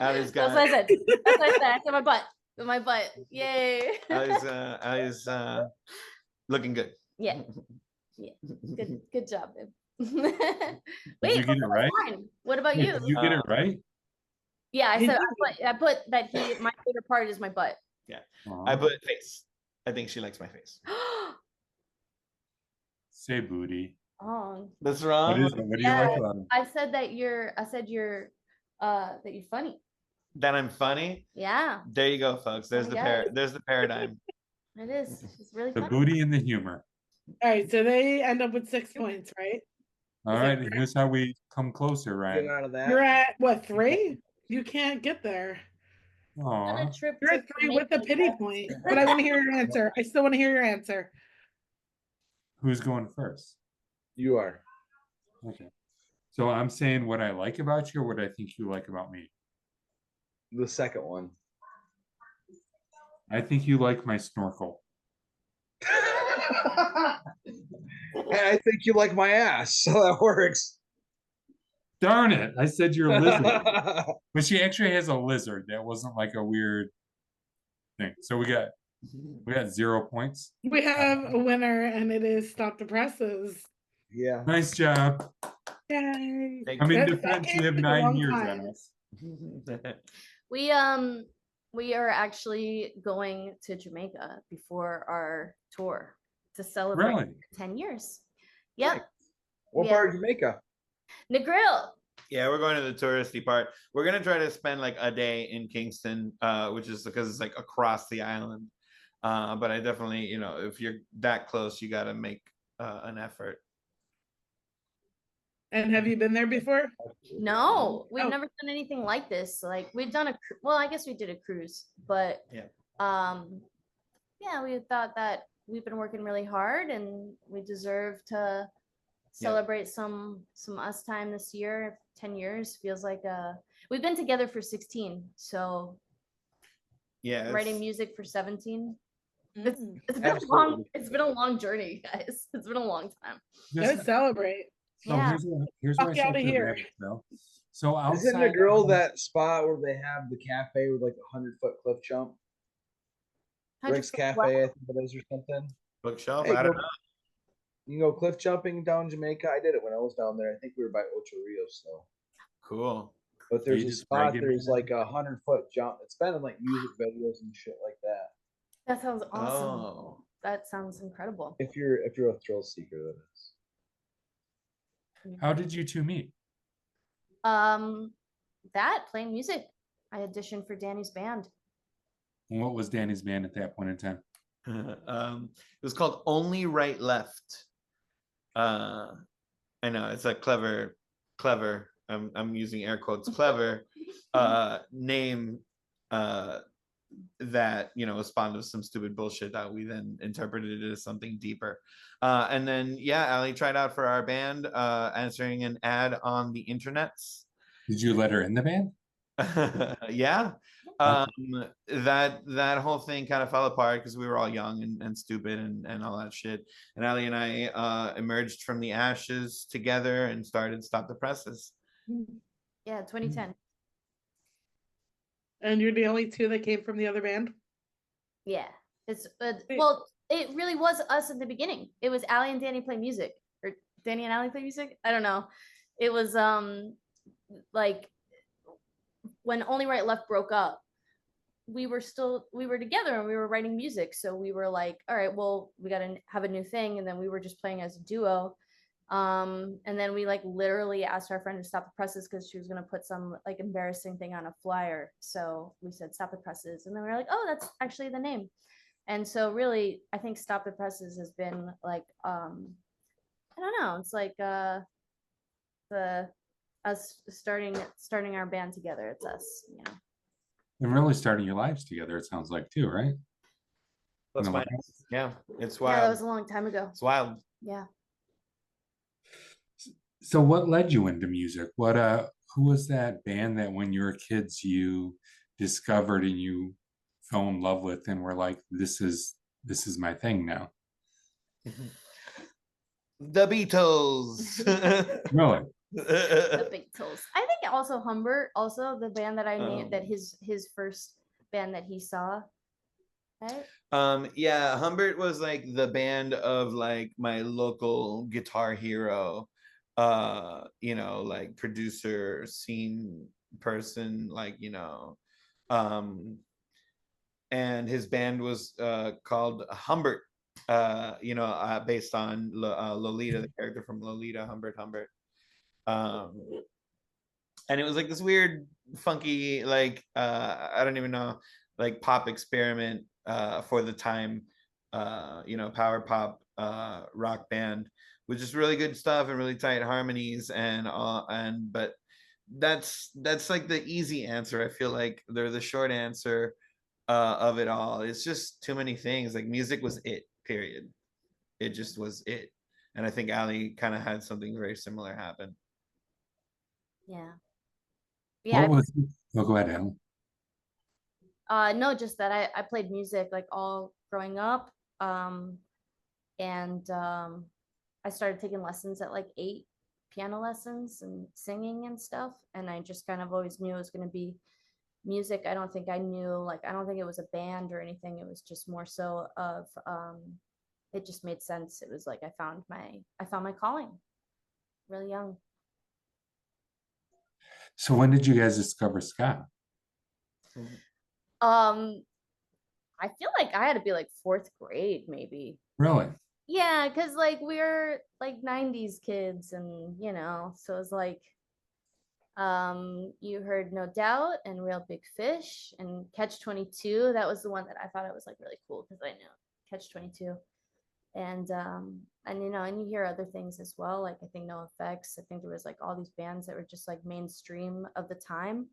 [SPEAKER 3] Ali's
[SPEAKER 4] That's
[SPEAKER 3] got
[SPEAKER 4] what I said. That's what I said. I said my butt. My butt. Yay.
[SPEAKER 3] Ali's looking good.
[SPEAKER 4] Yeah. Yeah. Good job, babe.
[SPEAKER 1] Did
[SPEAKER 4] Wait,
[SPEAKER 1] you get it right?
[SPEAKER 4] mine. What about
[SPEAKER 1] Wait,
[SPEAKER 4] you?
[SPEAKER 1] did you get it right?
[SPEAKER 4] Yeah, I
[SPEAKER 2] Did
[SPEAKER 4] said I put that my favorite part is my butt.
[SPEAKER 3] I put face. I think she likes my face.
[SPEAKER 1] Say booty.
[SPEAKER 4] Oh,
[SPEAKER 3] That's
[SPEAKER 1] What
[SPEAKER 3] wrong.
[SPEAKER 1] is it? What do you like about him?
[SPEAKER 4] I said that you're funny.
[SPEAKER 3] That I'm funny.
[SPEAKER 4] Yeah,
[SPEAKER 3] There you go, folks. There's the
[SPEAKER 4] Yes.
[SPEAKER 3] there's the paradigm.
[SPEAKER 4] it is. It's really
[SPEAKER 1] The
[SPEAKER 4] funny.
[SPEAKER 1] booty and the humor.
[SPEAKER 2] All right, so they end up with 6 points, right?
[SPEAKER 1] All
[SPEAKER 2] Is that
[SPEAKER 1] right,
[SPEAKER 2] correct?
[SPEAKER 1] here's how we come closer,
[SPEAKER 5] Get
[SPEAKER 1] Ryan.
[SPEAKER 5] out of that.
[SPEAKER 2] You're at what, 3? You can't get there.
[SPEAKER 4] On
[SPEAKER 1] Aw.
[SPEAKER 4] a trip
[SPEAKER 2] You're
[SPEAKER 4] to
[SPEAKER 2] at 3 with a
[SPEAKER 4] Jamaica.
[SPEAKER 2] pity point. But I want to hear your answer. I still want to hear your answer.
[SPEAKER 1] Who's going first?
[SPEAKER 5] You are.
[SPEAKER 1] Okay. So I'm saying what I like about you or what I think you like about me.
[SPEAKER 5] The second one.
[SPEAKER 1] I think you like my snorkel.
[SPEAKER 5] And I think you like my ass, so that works.
[SPEAKER 1] Darn it. I said you're a lizard. But she actually has a lizard. That wasn't like a weird thing. So we got 0 points.
[SPEAKER 2] We have a winner, and it is Stop the Presses.
[SPEAKER 5] Yeah.
[SPEAKER 1] Nice job.
[SPEAKER 2] Yay.
[SPEAKER 3] Thank
[SPEAKER 1] I mean,
[SPEAKER 2] That-
[SPEAKER 1] defense,
[SPEAKER 2] that
[SPEAKER 1] you have
[SPEAKER 2] took a
[SPEAKER 1] 9
[SPEAKER 2] long
[SPEAKER 1] years
[SPEAKER 2] time.
[SPEAKER 1] on us.
[SPEAKER 4] We are actually going to Jamaica before our tour to celebrate
[SPEAKER 1] Really?
[SPEAKER 4] 10 years. Yep.
[SPEAKER 5] What
[SPEAKER 4] Yeah.
[SPEAKER 5] part of Jamaica?
[SPEAKER 4] Negril.
[SPEAKER 3] Yeah, we're going to the touristy part. We're gonna try to spend like a day in Kingston, which is because it's like across the island. But I definitely, if you're that close, you got to make an effort.
[SPEAKER 2] And have you been there before?
[SPEAKER 4] No, we've
[SPEAKER 2] Oh.
[SPEAKER 4] never done anything like this. Like we've done well, I guess we did a cruise, but yeah, we thought that we've been working really hard and we deserve to celebrate some us time this year. 10 years feels like we've been together for 16, so
[SPEAKER 3] yeah,
[SPEAKER 4] writing music for 17. It's been
[SPEAKER 5] Absolutely.
[SPEAKER 4] it's been a long journey, guys. It's been a long time.
[SPEAKER 2] Go celebrate.
[SPEAKER 1] So
[SPEAKER 4] Yeah.
[SPEAKER 1] here's where I
[SPEAKER 2] Fuck
[SPEAKER 1] start
[SPEAKER 2] outta
[SPEAKER 1] to
[SPEAKER 2] here.
[SPEAKER 1] rabbit trail. So
[SPEAKER 5] Isn't
[SPEAKER 1] outside
[SPEAKER 5] the girl that spot where they have the cafe with like a 100-foot cliff jump? Rick's Cafe, I think it is, or something.
[SPEAKER 3] bookshelf.
[SPEAKER 5] Hey,
[SPEAKER 3] I don't know.
[SPEAKER 5] You can go cliff jumping down Jamaica. I did it when I was down there. I think we were by Ocho Rios, though.
[SPEAKER 3] Cool.
[SPEAKER 5] But there's
[SPEAKER 1] You
[SPEAKER 5] a
[SPEAKER 1] just
[SPEAKER 5] spot.
[SPEAKER 1] bragging
[SPEAKER 5] There's
[SPEAKER 1] about
[SPEAKER 5] like a 100-foot jump. It's been in like music videos and shit like that.
[SPEAKER 4] That sounds awesome.
[SPEAKER 3] Oh.
[SPEAKER 4] That sounds incredible.
[SPEAKER 5] If you're a thrill seeker, that is.
[SPEAKER 1] How did you two meet?
[SPEAKER 4] That playing music. I auditioned for Danny's band.
[SPEAKER 1] And what was Danny's band at that point in time?
[SPEAKER 3] It was called Only Right Left. I know it's a clever. I'm using air quotes. Clever name. That was spawned of some stupid bullshit that we then interpreted it as something deeper. And then Ali tried out for our band, answering an ad on the internets.
[SPEAKER 1] Did you let her in the band?
[SPEAKER 3] Yeah. That whole thing kind of fell apart because we were all young and stupid and all that shit. And Ali and I emerged from the ashes together and started Stop the Presses.
[SPEAKER 4] Yeah, 2010.
[SPEAKER 2] And you're the only two that came from the other band?
[SPEAKER 4] Yeah. It's well, it really was us in the beginning. It was Ali and Danny play music, or Danny and Ali play music. I don't know. It was like when Only Right Left broke up, we were together and we were writing music. So we were like, all right, well, we got to have a new thing. And then we were just playing as a duo. And then we like literally asked our friend to stop the presses because she was going to put some like embarrassing thing on a flyer. So we said stop the presses. And then we were like, oh, that's actually the name. And so really, I think Stop the Presses has been like, I don't know. It's like us starting our band together. It's us,
[SPEAKER 1] And really starting your lives together, it sounds like, too, right?
[SPEAKER 3] That's
[SPEAKER 1] my
[SPEAKER 3] yeah, it's wild.
[SPEAKER 4] Yeah, that was a long time ago.
[SPEAKER 3] It's wild.
[SPEAKER 4] Yeah.
[SPEAKER 1] So what led you into music? Who was that band that when you were kids you discovered and you fell in love with and were like, this is my thing now?
[SPEAKER 3] The Beatles.
[SPEAKER 1] Really?
[SPEAKER 4] The Beatles. I think also Humbert, also the band that I named, that his first band that he saw. Right?
[SPEAKER 3] Yeah, Humbert was like the band of like my local guitar hero, like producer, scene person, like, and his band was called Humbert, based on Lolita, the character from Lolita, Humbert. And it was like this weird, funky, like I don't even know, like pop experiment for the time, power pop rock band with just really good stuff and really tight harmonies but that's like the easy answer. I feel like they're the short answer of it all. It's just too many things. Like music was it, period. It just was it. And I think Ali kind of had something very similar happen.
[SPEAKER 4] Yeah.
[SPEAKER 1] Go ahead, Alan.
[SPEAKER 4] No, just that I played music like all growing up. And I started taking lessons at like 8, piano lessons and singing and stuff. And I just kind of always knew it was going to be music. I don't think it was a band or anything. It was just more so of, it just made sense. It was like, I found my calling really young.
[SPEAKER 1] So when did you guys discover ska?
[SPEAKER 4] I feel like I had to be like 4th grade, maybe.
[SPEAKER 1] Really?
[SPEAKER 4] Yeah, because like we're like 90s kids, and so it's like You heard No Doubt and Real Big Fish and Catch 22. That was the one that I thought it was like really cool because I knew Catch 22. And you know, and you hear other things as well. Like I think No Effects. I think there was like all these bands that were just like mainstream of the time.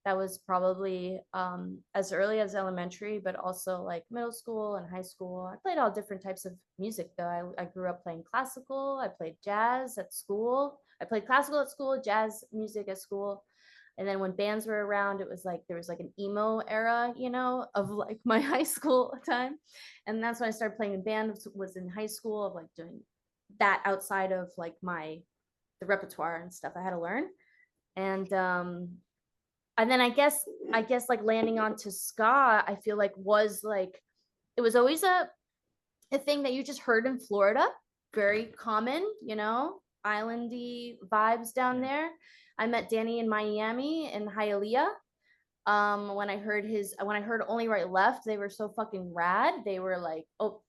[SPEAKER 4] That was probably as early as elementary, but also like middle school and high school. I played all different types of music though. I grew up playing classical. I played jazz at school. I played classical at school, jazz music at school. And then when bands were around, it was like there was like an emo era, you know, of like my high school time. And that's when I started playing in band, was in high school, of like doing that outside of like the repertoire and stuff I had to learn. And then I guess like landing onto ska, I feel like was like it was always a thing that you just heard in Florida, very common, you know, islandy vibes down there. I met Danny in Miami in Hialeah. When I heard Only Right Left, they were so fucking rad. They were like, oh,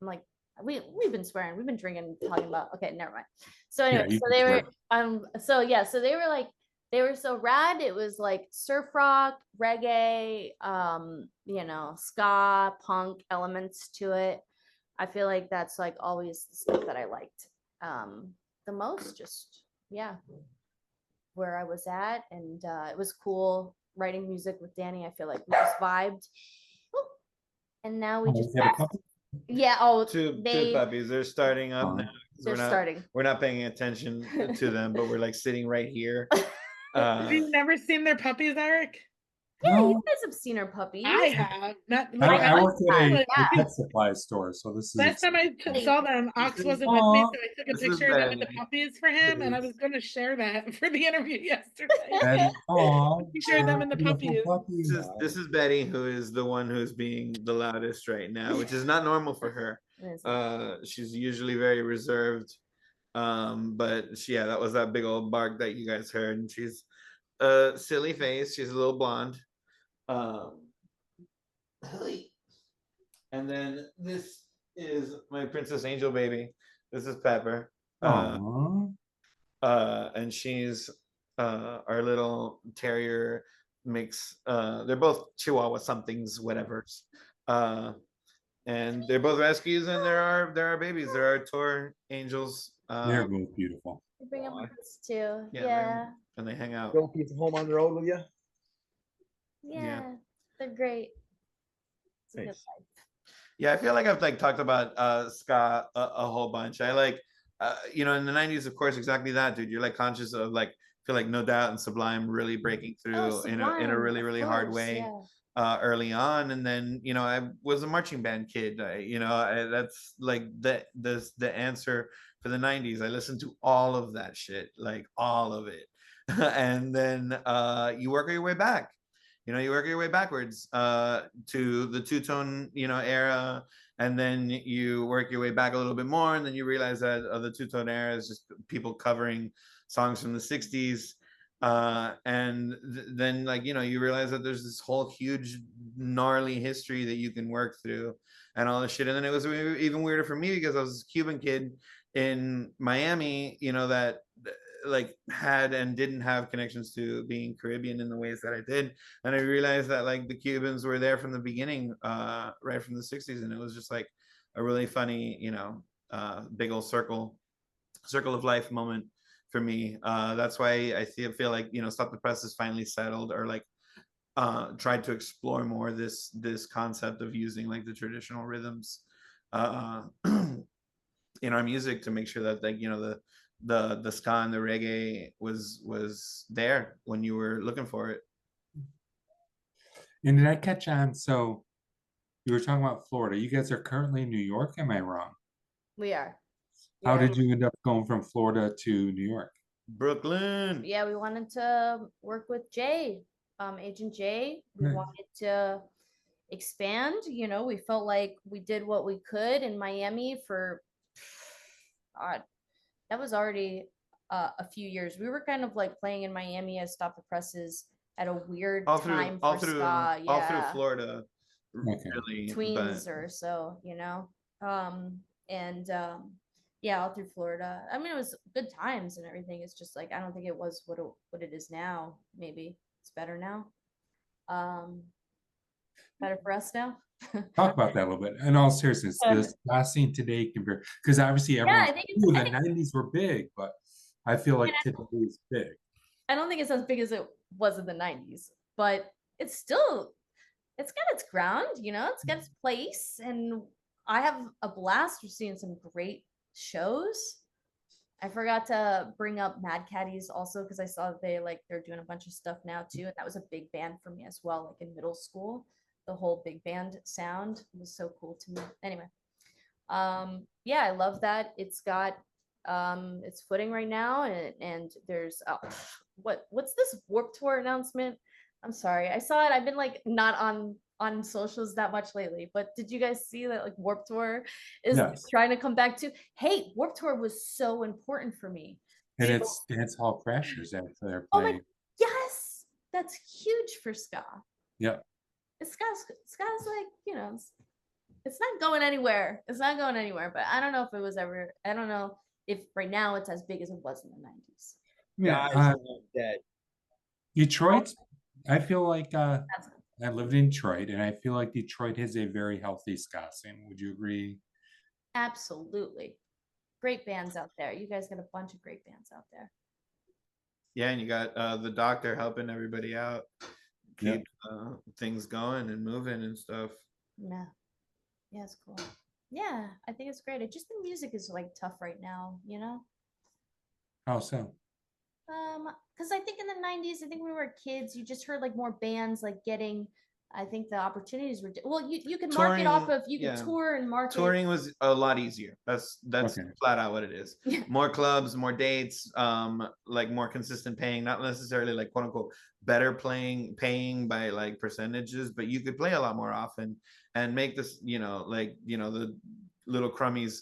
[SPEAKER 4] I'm like, we've been swearing, we've been drinking, talking about, okay, never mind. So anyway,
[SPEAKER 1] Yeah,
[SPEAKER 4] so they were so they were like, they were so rad. It was like surf rock, reggae, you know, ska, punk elements to it. I feel like that's like always the stuff that I liked the most. Just yeah, where I was at, and it was cool writing music with Danny. I feel like we just vibed, and now we just yeah. Oh,
[SPEAKER 3] two puppies. They're starting up now.
[SPEAKER 4] They're starting.
[SPEAKER 3] We're not paying attention to them, but we're like sitting right here.
[SPEAKER 2] Have you never seen their puppies, Eric?
[SPEAKER 4] Yeah,
[SPEAKER 1] No.
[SPEAKER 4] you guys have seen our puppies.
[SPEAKER 2] I have. Not
[SPEAKER 1] I work at a
[SPEAKER 2] yeah.
[SPEAKER 1] pet supply store, so this is
[SPEAKER 2] Last time I saw them, Ox wasn't with me, so I took a picture of them with the puppies for him, and I was going to share that for the interview yesterday. He shared them and the puppies.
[SPEAKER 3] This is Betty, who is the one who's being the loudest right now, which is not normal for her. She's usually very reserved, but yeah, that was that big old bark that you guys heard, and she's a silly face. She's a little blonde. And then this is my Princess Angel baby. This is Pepper. And she's our little terrier mix. They're both Chihuahua somethings, whatever's. And they're both rescues, and there are babies. There are tour angels.
[SPEAKER 1] They're both beautiful.
[SPEAKER 4] They bring up kids too.
[SPEAKER 3] Yeah,
[SPEAKER 4] Yeah.
[SPEAKER 3] And they hang out.
[SPEAKER 5] Go keep home on the road with you.
[SPEAKER 4] Yeah. They're great. It's a good life.
[SPEAKER 3] Yeah, I feel like I've like talked about ska a whole bunch. I like you know, in the 90s, of course, exactly that, dude. You're like conscious of like feel like No Doubt and Sublime really breaking through in a really, really hard way early on. And then, you know, I was a marching band kid. That's like the answer for the 90s. I listened to all of that shit, like all of it. And then you work your way back. You know, you work your way backwards to the two-tone, you know, era, and then you work your way back a little bit more, and then you realize that the two-tone era is just people covering songs from the 60s. Then, like, you know, you realize that there's this whole huge, gnarly history that you can work through and all this shit. And then it was even weirder for me because I was a Cuban kid in Miami, you know, that like had and didn't have connections to being Caribbean in the ways that I did, and I realized that like the Cubans were there from the beginning, right from the 60s, and it was just like a really funny, you know, big old circle of life moment for me. That's why I feel like, you know, Stop the Press is finally settled, or like tried to explore more this concept of using like the traditional rhythms in our music to make sure that, like, you know, the ska and the reggae was there when you were looking for it.
[SPEAKER 1] And did I catch on? So you were talking about Florida. You guys are currently in New York. Am I wrong?
[SPEAKER 4] We are.
[SPEAKER 1] How did you end up going from Florida to New York?
[SPEAKER 3] Brooklyn.
[SPEAKER 4] Yeah, we wanted to work with Jay, Agent Jay. We wanted to expand. You know, we felt like we did what we could in Miami for God. That was already a few years. We were kind of like playing in Miami as Stop the Presses at a weird time for ska.
[SPEAKER 3] All through Florida,
[SPEAKER 1] okay.
[SPEAKER 3] Really,
[SPEAKER 4] tweens or so, you know. Yeah, all through Florida. I mean, it was good times and everything. It's just like I don't think it was what it is now. Maybe it's better now. Um, better for us now.
[SPEAKER 1] Talk about that a little bit. In all seriousness, the ska scene today compared, because obviously
[SPEAKER 4] Yeah,
[SPEAKER 1] everyone's
[SPEAKER 4] I think
[SPEAKER 1] ooh,
[SPEAKER 4] I
[SPEAKER 1] the
[SPEAKER 4] think,
[SPEAKER 1] 90s were big, but I feel
[SPEAKER 4] I mean,
[SPEAKER 1] like today is big.
[SPEAKER 4] I don't think it's as big as it was in the 90s, but it's still it's got its ground, you know, it's got its place, and I have a blast. We're seeing some great shows. I forgot to bring up Mad Caddies also because I saw that they're doing a bunch of stuff now too, and that was a big band for me as well. Like in middle school, the whole big band sound was so cool to me. Anyway, yeah, I love that it's got its footing right now, and there's what's this Warp Tour announcement? I'm sorry, I saw it. I've been like not on socials that much lately, but did you guys see that like Warp Tour is
[SPEAKER 1] Yes.
[SPEAKER 4] trying to come back to? Hey, Warp Tour was so important for me.
[SPEAKER 1] And it's Dance Hall Crashers after they're
[SPEAKER 4] Oh my,
[SPEAKER 1] playing.
[SPEAKER 4] yes, that's huge for ska.
[SPEAKER 1] Yeah.
[SPEAKER 4] Ska's like, you know, it's not going anywhere. It's not going anywhere. But I don't know if it was ever. I don't know if right now it's as big as it was in the 90s.
[SPEAKER 1] Yeah.
[SPEAKER 5] Guys, dead.
[SPEAKER 1] Detroit, I feel like I lived in Detroit, and I feel like Detroit has a very healthy ska scene. Would you agree?
[SPEAKER 4] Absolutely. Great bands out there. You guys got a bunch of great bands out there.
[SPEAKER 3] Yeah, and you got the doctor helping everybody out, keep things going and moving and stuff.
[SPEAKER 4] Yeah. Yeah, it's cool. Yeah, I think it's great. It just the music is like tough right now, you know?
[SPEAKER 1] How so?
[SPEAKER 4] Because I think in the 90s, I think when we were kids, you just heard like more bands like getting, I think the opportunities were well, you could market off of could tour and market.
[SPEAKER 3] Touring was a lot easier. That's okay. Flat out what it is. More clubs, more dates, like more consistent paying, not necessarily like quote unquote better paying by like percentages, but you could play a lot more often and make this, the little crummies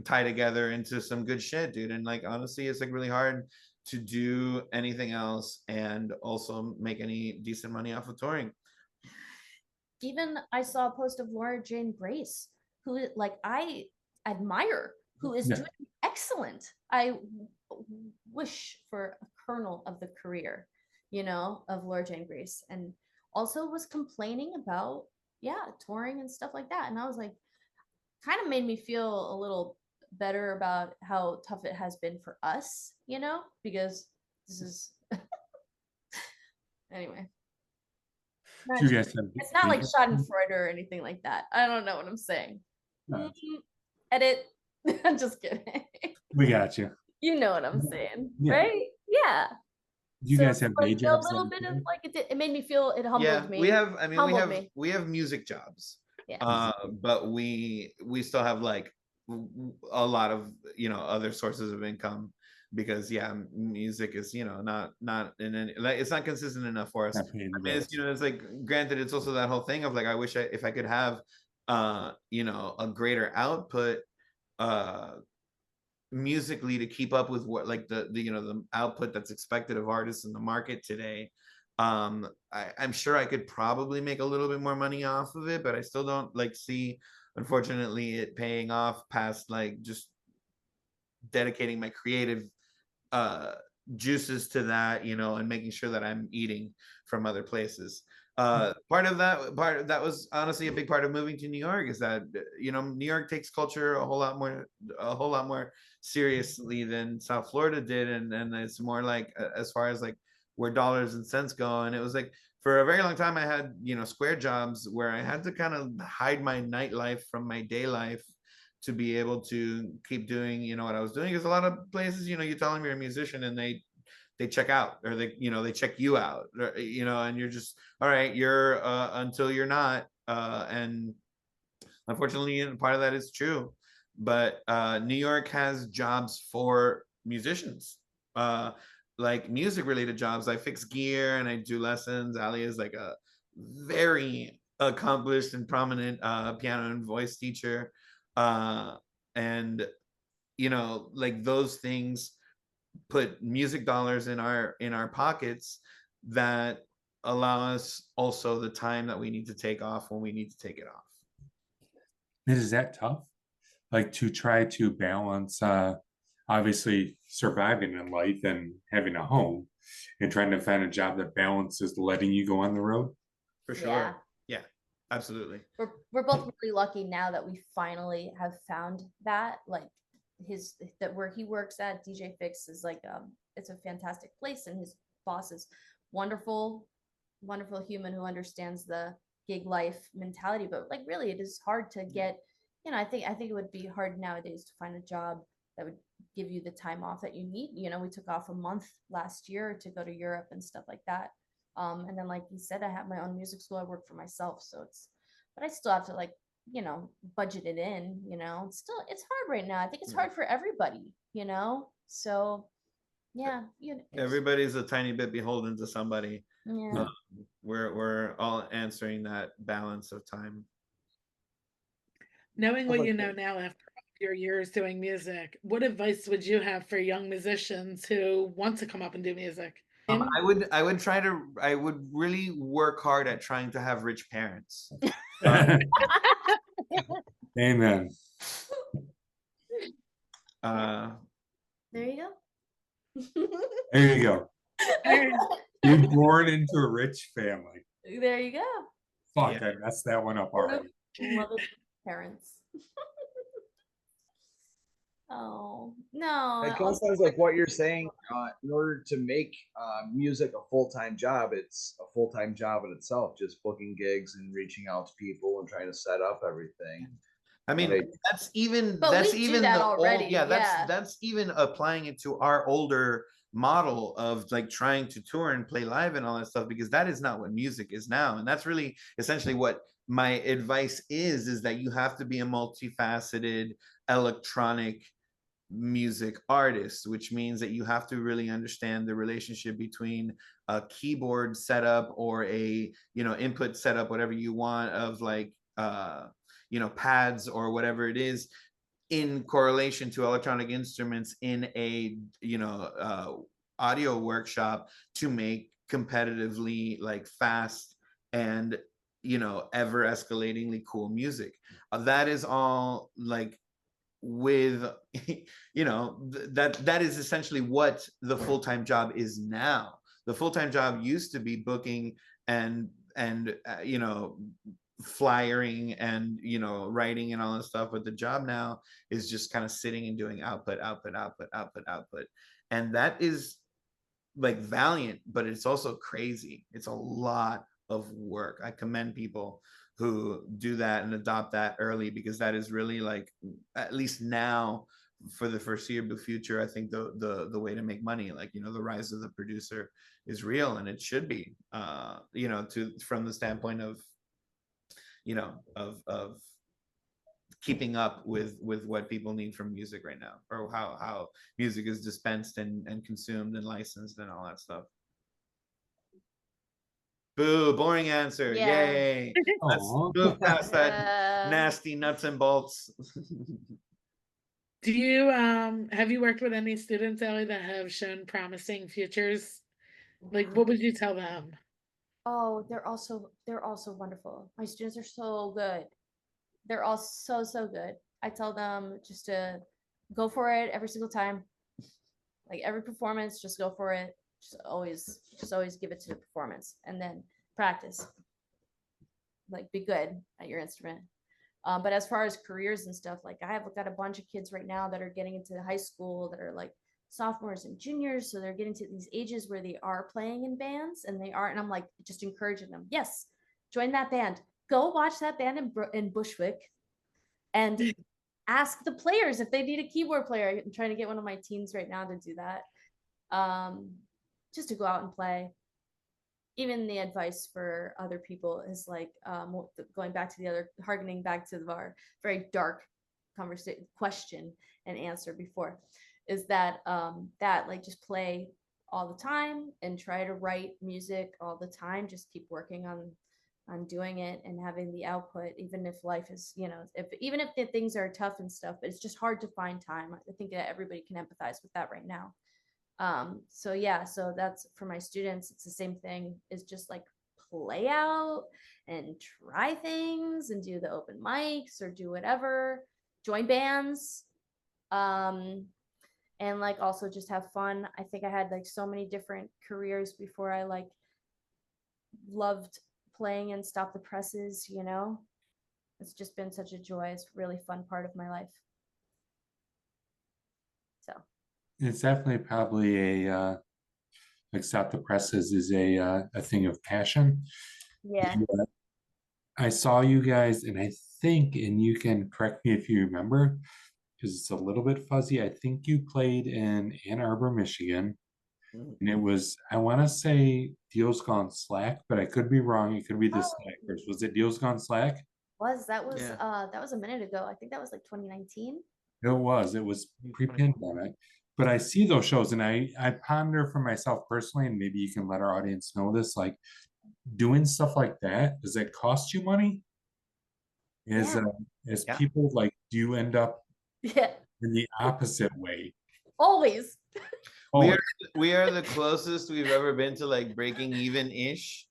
[SPEAKER 3] tie together into some good shit, dude. And like honestly, it's like really hard to do anything else and also make any decent money off of touring.
[SPEAKER 4] Even I saw a post of Laura Jane Grace, who like I admire, who is doing excellent. I wish for a kernel of the career, of Laura Jane Grace, and also was complaining about touring and stuff like that. And I was like, kind of made me feel a little better about how tough it has been for us, because this is anyway. It's not like Schadenfreude or anything like that. I don't know what I'm saying. No. Edit. I'm just kidding.
[SPEAKER 1] We got you.
[SPEAKER 4] You know what I'm saying, right? Yeah.
[SPEAKER 1] You guys have day jobs.
[SPEAKER 4] A little bit of like it made me feel, it humbled me.
[SPEAKER 3] We have music jobs. Yeah. But we still have like a lot of other sources of income, because music is not in any, like, it's not consistent enough for us. I mean, it's like, granted, it's also that whole thing of like, I wish if I could have a greater output musically to keep up with what like the output that's expected of artists in the market today. I'm sure I could probably make a little bit more money off of it, but I still don't like see, unfortunately, it paying off past like just dedicating my creative juices to that, and making sure that I'm eating from other places. Part of that was honestly a big part of moving to New York, is that New York takes culture a whole lot more seriously than South Florida did, and it's more like as far as like where dollars and cents go. And it was like, for a very long time I had square jobs where I had to kind of hide my nightlife from my day life to be able to keep doing what I was doing. Because a lot of places, you tell them you're a musician and they check out, or they check you out, or, and you're just, all right, you're until you're not. And unfortunately, part of that is true. But New York has jobs for musicians, like music related jobs. I fix gear and I do lessons. Ali is like a very accomplished and prominent piano and voice teacher. And like those things put music dollars in our pockets that allow us also the time that we need to take off when we need to take it off.
[SPEAKER 1] Is that tough? like to try to balance obviously surviving in life and having a home and trying to find a job that balances letting you go on the road?
[SPEAKER 3] For sure.
[SPEAKER 4] Yeah.
[SPEAKER 3] Yeah, absolutely.
[SPEAKER 4] We're both really lucky now that we finally have found that, like that where he works at DJ Fix is like it's a fantastic place, and his boss is wonderful, wonderful human who understands the gig life mentality. But like really it is hard to get, I think it would be hard nowadays to find a job that would give you the time off that you need. We took off a month last year to go to Europe and stuff like that. And then like you said, I have my own music school. I work for myself, so but I still have to like, budget it in, it's hard right now. I think it's hard for everybody, so yeah.
[SPEAKER 3] Everybody's a tiny bit beholden to somebody.
[SPEAKER 4] Yeah.
[SPEAKER 3] We're all answering that balance of time.
[SPEAKER 2] Knowing what you know now after your years doing music, what advice would you have for young musicians who want to come up and do music?
[SPEAKER 3] I would really work hard at trying to have rich parents.
[SPEAKER 1] Amen.
[SPEAKER 4] There you go.
[SPEAKER 1] There you go. You're born into a rich family.
[SPEAKER 4] There you go.
[SPEAKER 1] Fuck, I messed that one up already.
[SPEAKER 4] Love it, parents. Oh no!
[SPEAKER 5] It kind of sounds like what you're saying. In order to make music a full-time job, it's a full-time job in itself. Just booking gigs and reaching out to people and trying to set up everything.
[SPEAKER 3] I mean, that's even
[SPEAKER 4] already.
[SPEAKER 3] That's even applying it to our older model of like trying to tour and play live and all that stuff, because that is not what music is now. And that's really essentially what my advice is that you have to be a multifaceted electronic music artist, which means that you have to really understand the relationship between a keyboard setup or a input setup, whatever you want, of like pads or whatever it is, in correlation to electronic instruments in a audio workshop, to make competitively like fast and ever escalatingly cool music. That is all like with that is essentially what the full-time job is now. The full-time job used to be booking and flyering and writing and all that stuff, but the job now is just kind of sitting and doing output. And that is like valiant, but it's also crazy. It's a lot of work. I commend people who do that and adopt that early, because that is really like, at least now for the foreseeable future, I think the way to make money. Like, the rise of the producer is real, and it should be from the standpoint of of keeping up with what people need from music right now, or how music is dispensed and consumed and licensed and all that stuff. Boo, boring answer.
[SPEAKER 4] Yeah.
[SPEAKER 3] Yay. Let's move past that nasty nuts and bolts.
[SPEAKER 2] Do you have you worked with any students, Ellie, that have shown promising futures? Like, what would you tell them?
[SPEAKER 4] Oh, they're also wonderful. My students are so good. They're all so good. I tell them just to go for it every single time. Like every performance, just go for it. Just always give it to the performance, and then practice. Like, be good at your instrument. But as far as careers and stuff, like I've got a bunch of kids right now that are getting into high school that are like sophomores and juniors, so they're getting to these ages where they are playing in bands, and I'm like just encouraging them. Yes, join that band. Go watch that band in Bushwick, and ask the players if they need a keyboard player. I'm trying to get one of my teens right now to do that. Just to go out and play. Even the advice for other people is like, going back to harkening back to our very dark question and answer before, is that like just play all the time and try to write music all the time. Just keep working on doing it and having the output, even if life is, even if the things are tough and stuff, but it's just hard to find time. I think that everybody can empathize with that right now. So that's for my students. It's the same thing, is just like play out and try things and do the open mics or do whatever. join bands, and like also just have fun. I think I had like so many different careers before I like loved playing and Stop the Presses, you know. It's just been such a joy. It's a really fun part of my life. So
[SPEAKER 1] It's definitely probably like Stop the Presses is a thing of passion.
[SPEAKER 4] yeah.
[SPEAKER 1] I saw you guys, and I think, and you can correct me if you remember, because it's a little bit fuzzy. I think you played in Ann Arbor, Michigan, and it was, I want to say Deals Gone Slack, but I could be wrong. It could be the
[SPEAKER 4] Oh.
[SPEAKER 1] Slackers. Was it Deals Gone Slack?
[SPEAKER 4] That was
[SPEAKER 3] Yeah.
[SPEAKER 4] that was a minute ago. I think that was like 2019.
[SPEAKER 1] It was pre-pandemic. But I see those shows, and I ponder for myself personally, and maybe you can let our audience know this, like doing stuff like that, does it cost you money? As
[SPEAKER 4] Yeah.
[SPEAKER 1] as
[SPEAKER 3] Yeah.
[SPEAKER 1] people, like, do you end up
[SPEAKER 4] Yeah.
[SPEAKER 1] in the opposite way?
[SPEAKER 4] Always.
[SPEAKER 1] Oh,
[SPEAKER 3] We are the closest we've ever been to like breaking even ish.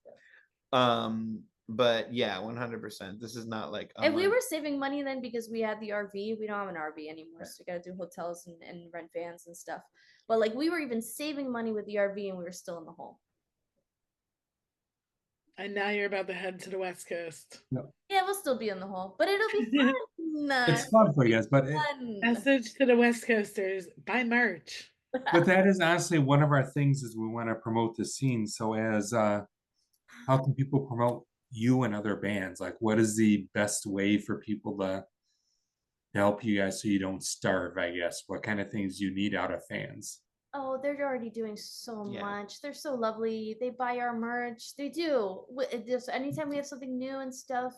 [SPEAKER 3] But yeah, 100%. This is not like
[SPEAKER 4] And we were saving money then because we had the RV. We don't have an RV anymore, so we got to do hotels and rent vans and stuff. But like we were even saving money with the RV, and we were still in the hole.
[SPEAKER 2] And now you're about to head to the West Coast.
[SPEAKER 4] Yeah, we'll still be in the hole, but it'll be fun.
[SPEAKER 1] it's fun for you guys, but
[SPEAKER 4] Fun.
[SPEAKER 2] Message to the West Coasters: buy merch.
[SPEAKER 1] but that is honestly one of our things is we want to promote the scene. So as how can people promote you and other bands? Like, what is the best way for people to help you guys so you don't starve, I guess? What kind of things you need out of fans?
[SPEAKER 4] Oh, they're already doing so
[SPEAKER 3] Yeah.
[SPEAKER 4] much. They're so lovely. They buy our merch. They do. Just anytime we have something new and stuff,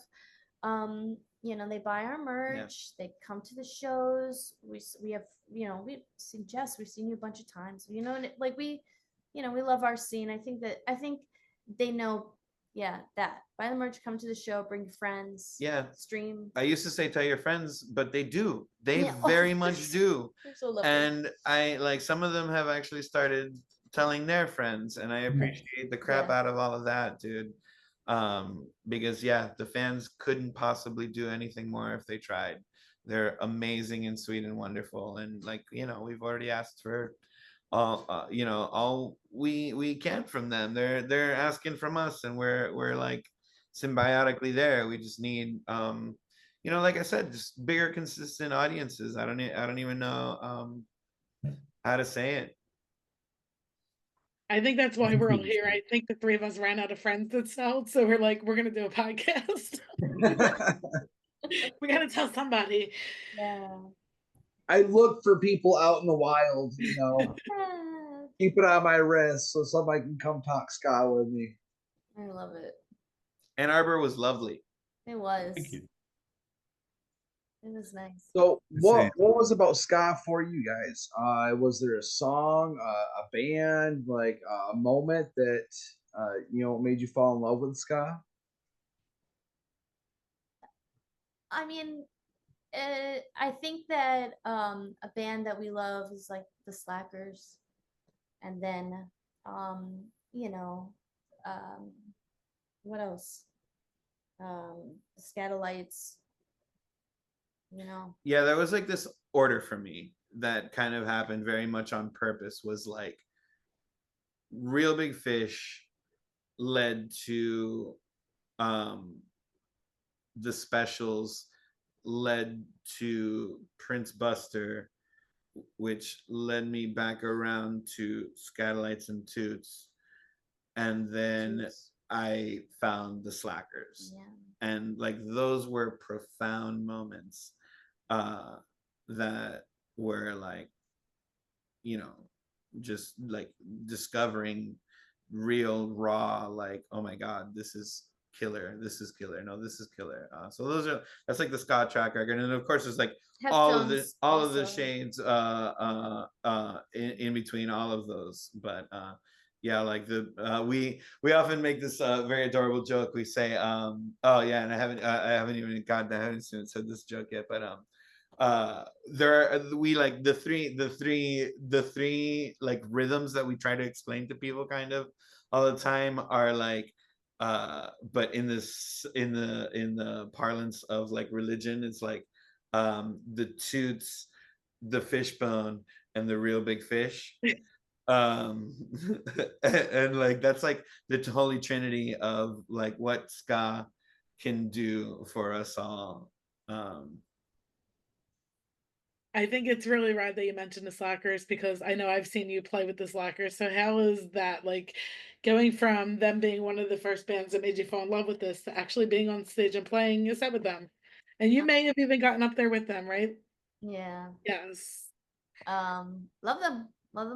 [SPEAKER 4] you know, they buy our merch. They come to the shows. We have, you know, we've seen Jess. We've seen you a bunch of times. You know, and like we, you know, we love our scene. I think they know. Yeah, that buy the merch, come to the show, bring your friends.
[SPEAKER 3] Yeah.
[SPEAKER 4] Stream.
[SPEAKER 3] I used to say tell your friends, but they do. They
[SPEAKER 4] Yeah.
[SPEAKER 3] very much do.
[SPEAKER 4] They're so lovely.
[SPEAKER 3] And I like some of them have actually started telling their friends, and I appreciate the crap
[SPEAKER 4] Yeah.
[SPEAKER 3] out of all of that, dude. Because yeah, the fans couldn't possibly do anything more if they tried. They're amazing and sweet and wonderful, and like, you know, we've already asked for all you know, all we can from them. They're asking from us, and we're like symbiotically there. We just need you know, like I said, just bigger consistent audiences. I don't even know how to say it.
[SPEAKER 2] I think that's why we're all here. I think the three of us ran out of friends that sold, so we're like, we're gonna do a podcast. We gotta tell somebody.
[SPEAKER 4] Yeah.
[SPEAKER 5] I look for people out in the wild, you know. Keep it on my wrist so somebody can come talk ska with me.
[SPEAKER 4] I love it.
[SPEAKER 3] Ann Arbor was lovely.
[SPEAKER 4] It was.
[SPEAKER 1] Thank you.
[SPEAKER 4] It was nice.
[SPEAKER 5] So what was about ska for you guys? Was there a song, a band, like a moment that you know made you fall in love with ska?
[SPEAKER 4] I mean, I think that a band that we love is like the Slackers, and then you know, what else? The Scatolites. You know.
[SPEAKER 3] Yeah, there was like this order for me that kind of happened very much on purpose. Was like Real Big Fish led to the Specials, led to Prince Buster, which led me back around to Scatolites and Toots, and then I found the Slackers.
[SPEAKER 4] Yeah.
[SPEAKER 3] And like those were profound moments that were like, you know, just like discovering real raw, like, oh my god, this is killer, this is killer, no, this is killer. So that's like the ska track record, and of course there's like all of the shades in between all of those. But yeah, like we often make this very adorable joke. We say oh yeah, and I haven't even said this joke yet, but we like the three like rhythms that we try to explain to people kind of all the time are like but in the parlance of like religion, it's like the Toots, the Fishbone, and the Real Big Fish. And like that's like the holy trinity of like what ska can do for us all.
[SPEAKER 2] I think it's really rad that you mentioned the Slackers because I know I've seen you play with the Slackers. So how is that like going from them being one of the first bands that made you fall in love with this to actually being on stage and playing a set with them? And you may have even gotten up there with them, right?
[SPEAKER 4] Yeah.
[SPEAKER 2] Yes.
[SPEAKER 4] Love them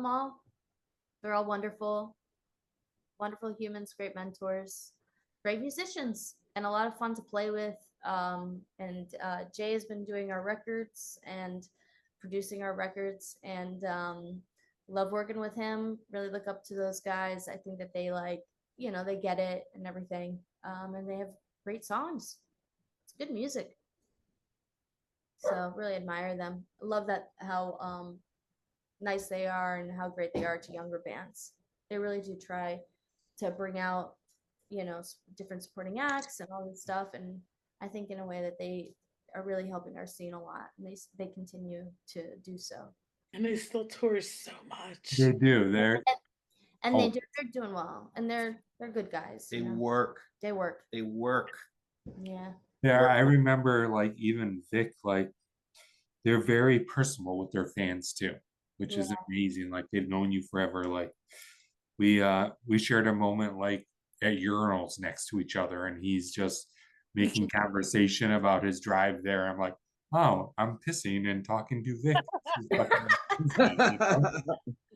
[SPEAKER 4] all. They're all wonderful humans, great mentors, great musicians, and a lot of fun to play with. And Jay has been doing our records and producing our records, and love working with him. Really look up to those guys. I think that they they get it and everything. And they have great songs. It's good music. So really admire them. I love that how nice they are and how great they are to younger bands. They really do try to bring out, different supporting acts and all this stuff. And I think in a way that they are really helping our scene a lot, and they continue to do so.
[SPEAKER 2] And they still tour so much.
[SPEAKER 1] They do. They're
[SPEAKER 4] they're doing well, and they're good guys.
[SPEAKER 3] They work.
[SPEAKER 4] They work.
[SPEAKER 2] Yeah.
[SPEAKER 1] Yeah, I remember like even Vic, like they're very personal with their fans too, which is amazing. Like they've known you forever. Like we shared a moment like at urinals next to each other, and he's just making conversation about his drive there. I'm like, oh, I'm pissing and talking to Vic.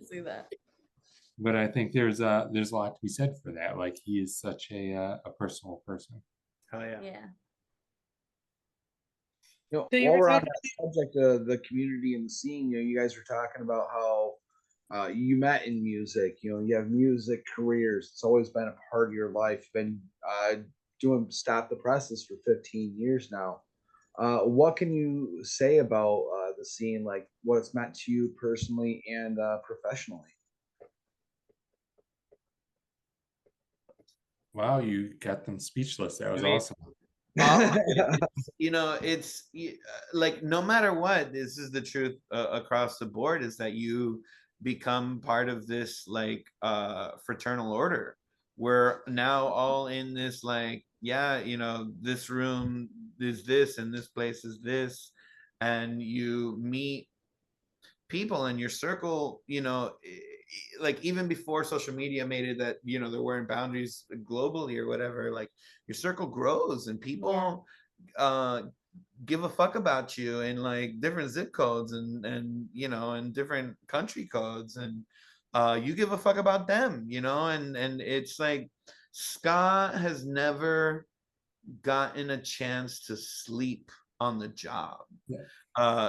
[SPEAKER 4] See that.
[SPEAKER 1] But I think there's a lot to be said for that. Like he is such a personal person.
[SPEAKER 3] Oh yeah.
[SPEAKER 4] Yeah.
[SPEAKER 5] While we're on that subject of the community and the scene, you guys were talking about how you met in music. You have music careers. It's always been a part of your life. Been doing Stop the Presses for 15 years now. What can you say about the scene, like what it's meant to you personally and professionally?
[SPEAKER 1] Wow, you got them speechless. That was awesome.
[SPEAKER 3] It's like no matter what, this is the truth across the board, is that you become part of this like fraternal order. We're now all in this like, this room is this and this place is this, and you meet people in your circle, like even before social media made it that there weren't boundaries globally or whatever. Like your circle grows and people give a fuck about you in like different zip codes and and different country codes, and you give a fuck about them, and it's like ska has never gotten a chance to sleep on the job.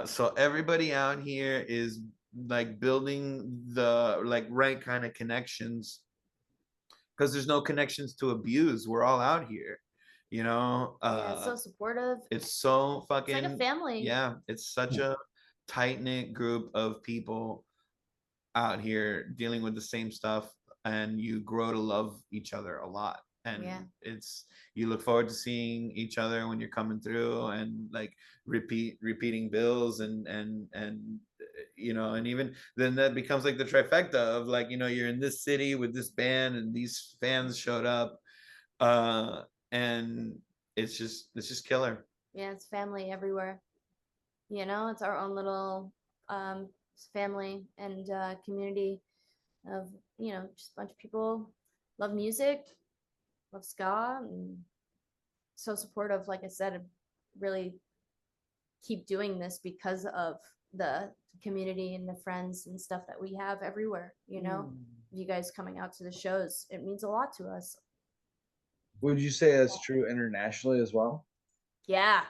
[SPEAKER 3] So everybody out here is like building the like right kind of connections, because there's no connections to abuse. We're all out here,
[SPEAKER 4] it's so supportive.
[SPEAKER 3] It's so fucking,
[SPEAKER 4] it's like a family.
[SPEAKER 3] Yeah, it's such a tight-knit group of people out here dealing with the same stuff, and you grow to love each other a lot. And you look forward to seeing each other when you're coming through, and like repeating bills, and and even then that becomes like the trifecta of like, you're in this city with this band and these fans showed up, and it's just killer.
[SPEAKER 4] Yeah, it's family everywhere. It's our own little family and community of just a bunch of people love music, love ska, and so supportive. Like I said, really keep doing this because of the community and the friends and stuff that we have everywhere. You guys coming out to the shows, it means a lot to us.
[SPEAKER 5] Would you say that's true internationally as well?
[SPEAKER 4] Yeah,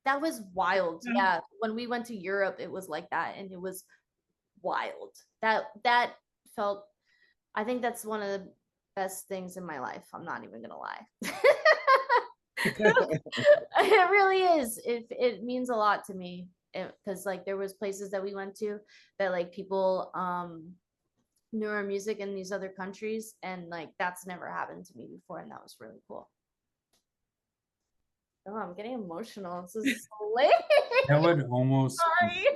[SPEAKER 4] that was wild. Yeah, when we went to Europe, it was like that, and it was wild. That felt, I think that's one of the best things in my life. I'm not even gonna lie. It really is. It means a lot to me, because like there was places that we went to that like people knew our music in these other countries, and like that's never happened to me before, and that was really cool. Oh, I'm getting emotional. This is so late.
[SPEAKER 1] That would almost
[SPEAKER 4] Sorry.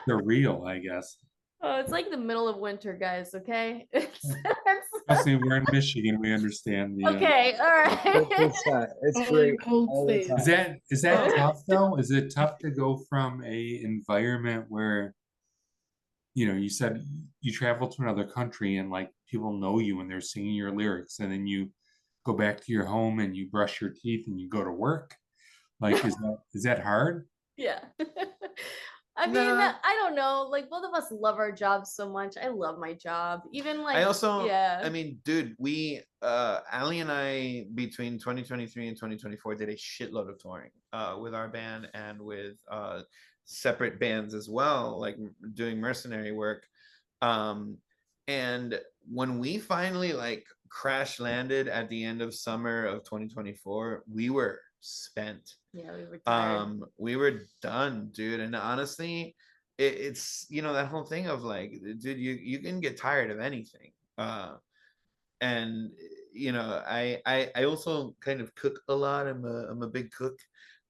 [SPEAKER 1] be surreal, I guess.
[SPEAKER 4] Oh, it's like the middle of winter, guys. Okay.
[SPEAKER 1] Trust me, we're in Michigan. We understand the.
[SPEAKER 4] Okay. All right.
[SPEAKER 5] 100%. It's great
[SPEAKER 2] Cold
[SPEAKER 5] all the
[SPEAKER 2] states.
[SPEAKER 5] time.
[SPEAKER 1] Is that tough though? Is it tough to go from a environment where, you know, you said you travel to another country and like people know you and they're singing your lyrics, and then you go back to your home and you brush your teeth and you go to work? Like, is that hard?
[SPEAKER 4] Yeah. I mean,
[SPEAKER 2] No.
[SPEAKER 4] I don't know. Like, both of us love our jobs so much. I love my job. Even like,
[SPEAKER 3] I also,
[SPEAKER 4] yeah.
[SPEAKER 3] I mean, dude, Ali and I, between 2023 and 2024, did a shitload of touring with our band and with separate bands as well, like doing mercenary work. And when we finally like crash landed at the end of summer of 2024, we were spent.
[SPEAKER 4] Yeah, we were tired.
[SPEAKER 3] We were done, dude. And honestly, it's you know that whole thing of like, dude, you can get tired of anything. And you know, I also kind of cook a lot. I'm a big cook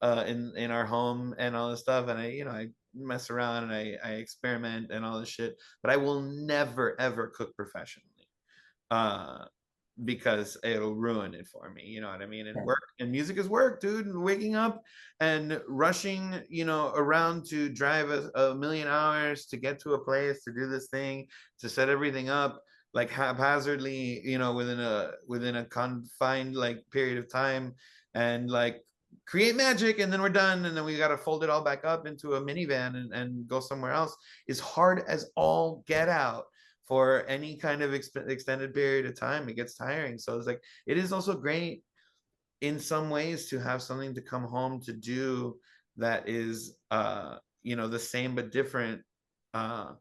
[SPEAKER 3] in our home and all this stuff. And I mess around and I experiment and all this shit. But I will never ever cook professionally. Because it'll ruin it for me, you know what I mean? And work and music is work, dude. And waking up and rushing, you know, around to drive a million hours to get to a place to do this thing, to set everything up like haphazardly, you know, within a confined like period of time, and like create magic, and then we're done, and then we got to fold it all back up into a minivan and go somewhere else, is hard as all get out for any kind of extended period of time. It gets tiring. So it's like, it is also great in some ways to have something to come home to do that is you know, the same but different, that,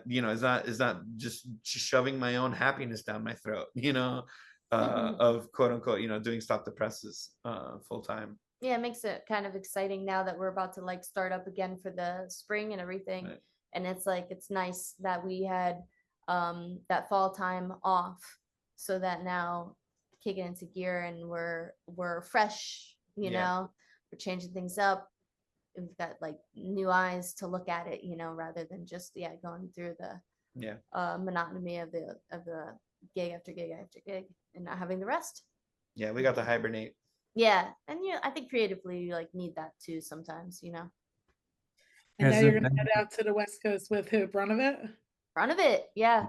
[SPEAKER 3] you know, is not just shoving my own happiness down my throat, you know, of quote unquote, you know, doing Stop the Presses full time.
[SPEAKER 4] Yeah, it makes it kind of exciting now that we're about to like start up again for the spring and everything.
[SPEAKER 3] Right.
[SPEAKER 4] And it's like, it's nice that we had that fall time off, so that now kicking into gear and we're fresh, you know, we're changing things up. We've got like new eyes to look at it, you know, rather than just going through the monotony of the gig after gig after gig and not having the rest.
[SPEAKER 3] Yeah, we got to hibernate.
[SPEAKER 4] Yeah, and I think creatively you like need that too sometimes, you know.
[SPEAKER 2] And now you're gonna head out to the West Coast with who? Front of it?
[SPEAKER 4] Front of it, yeah.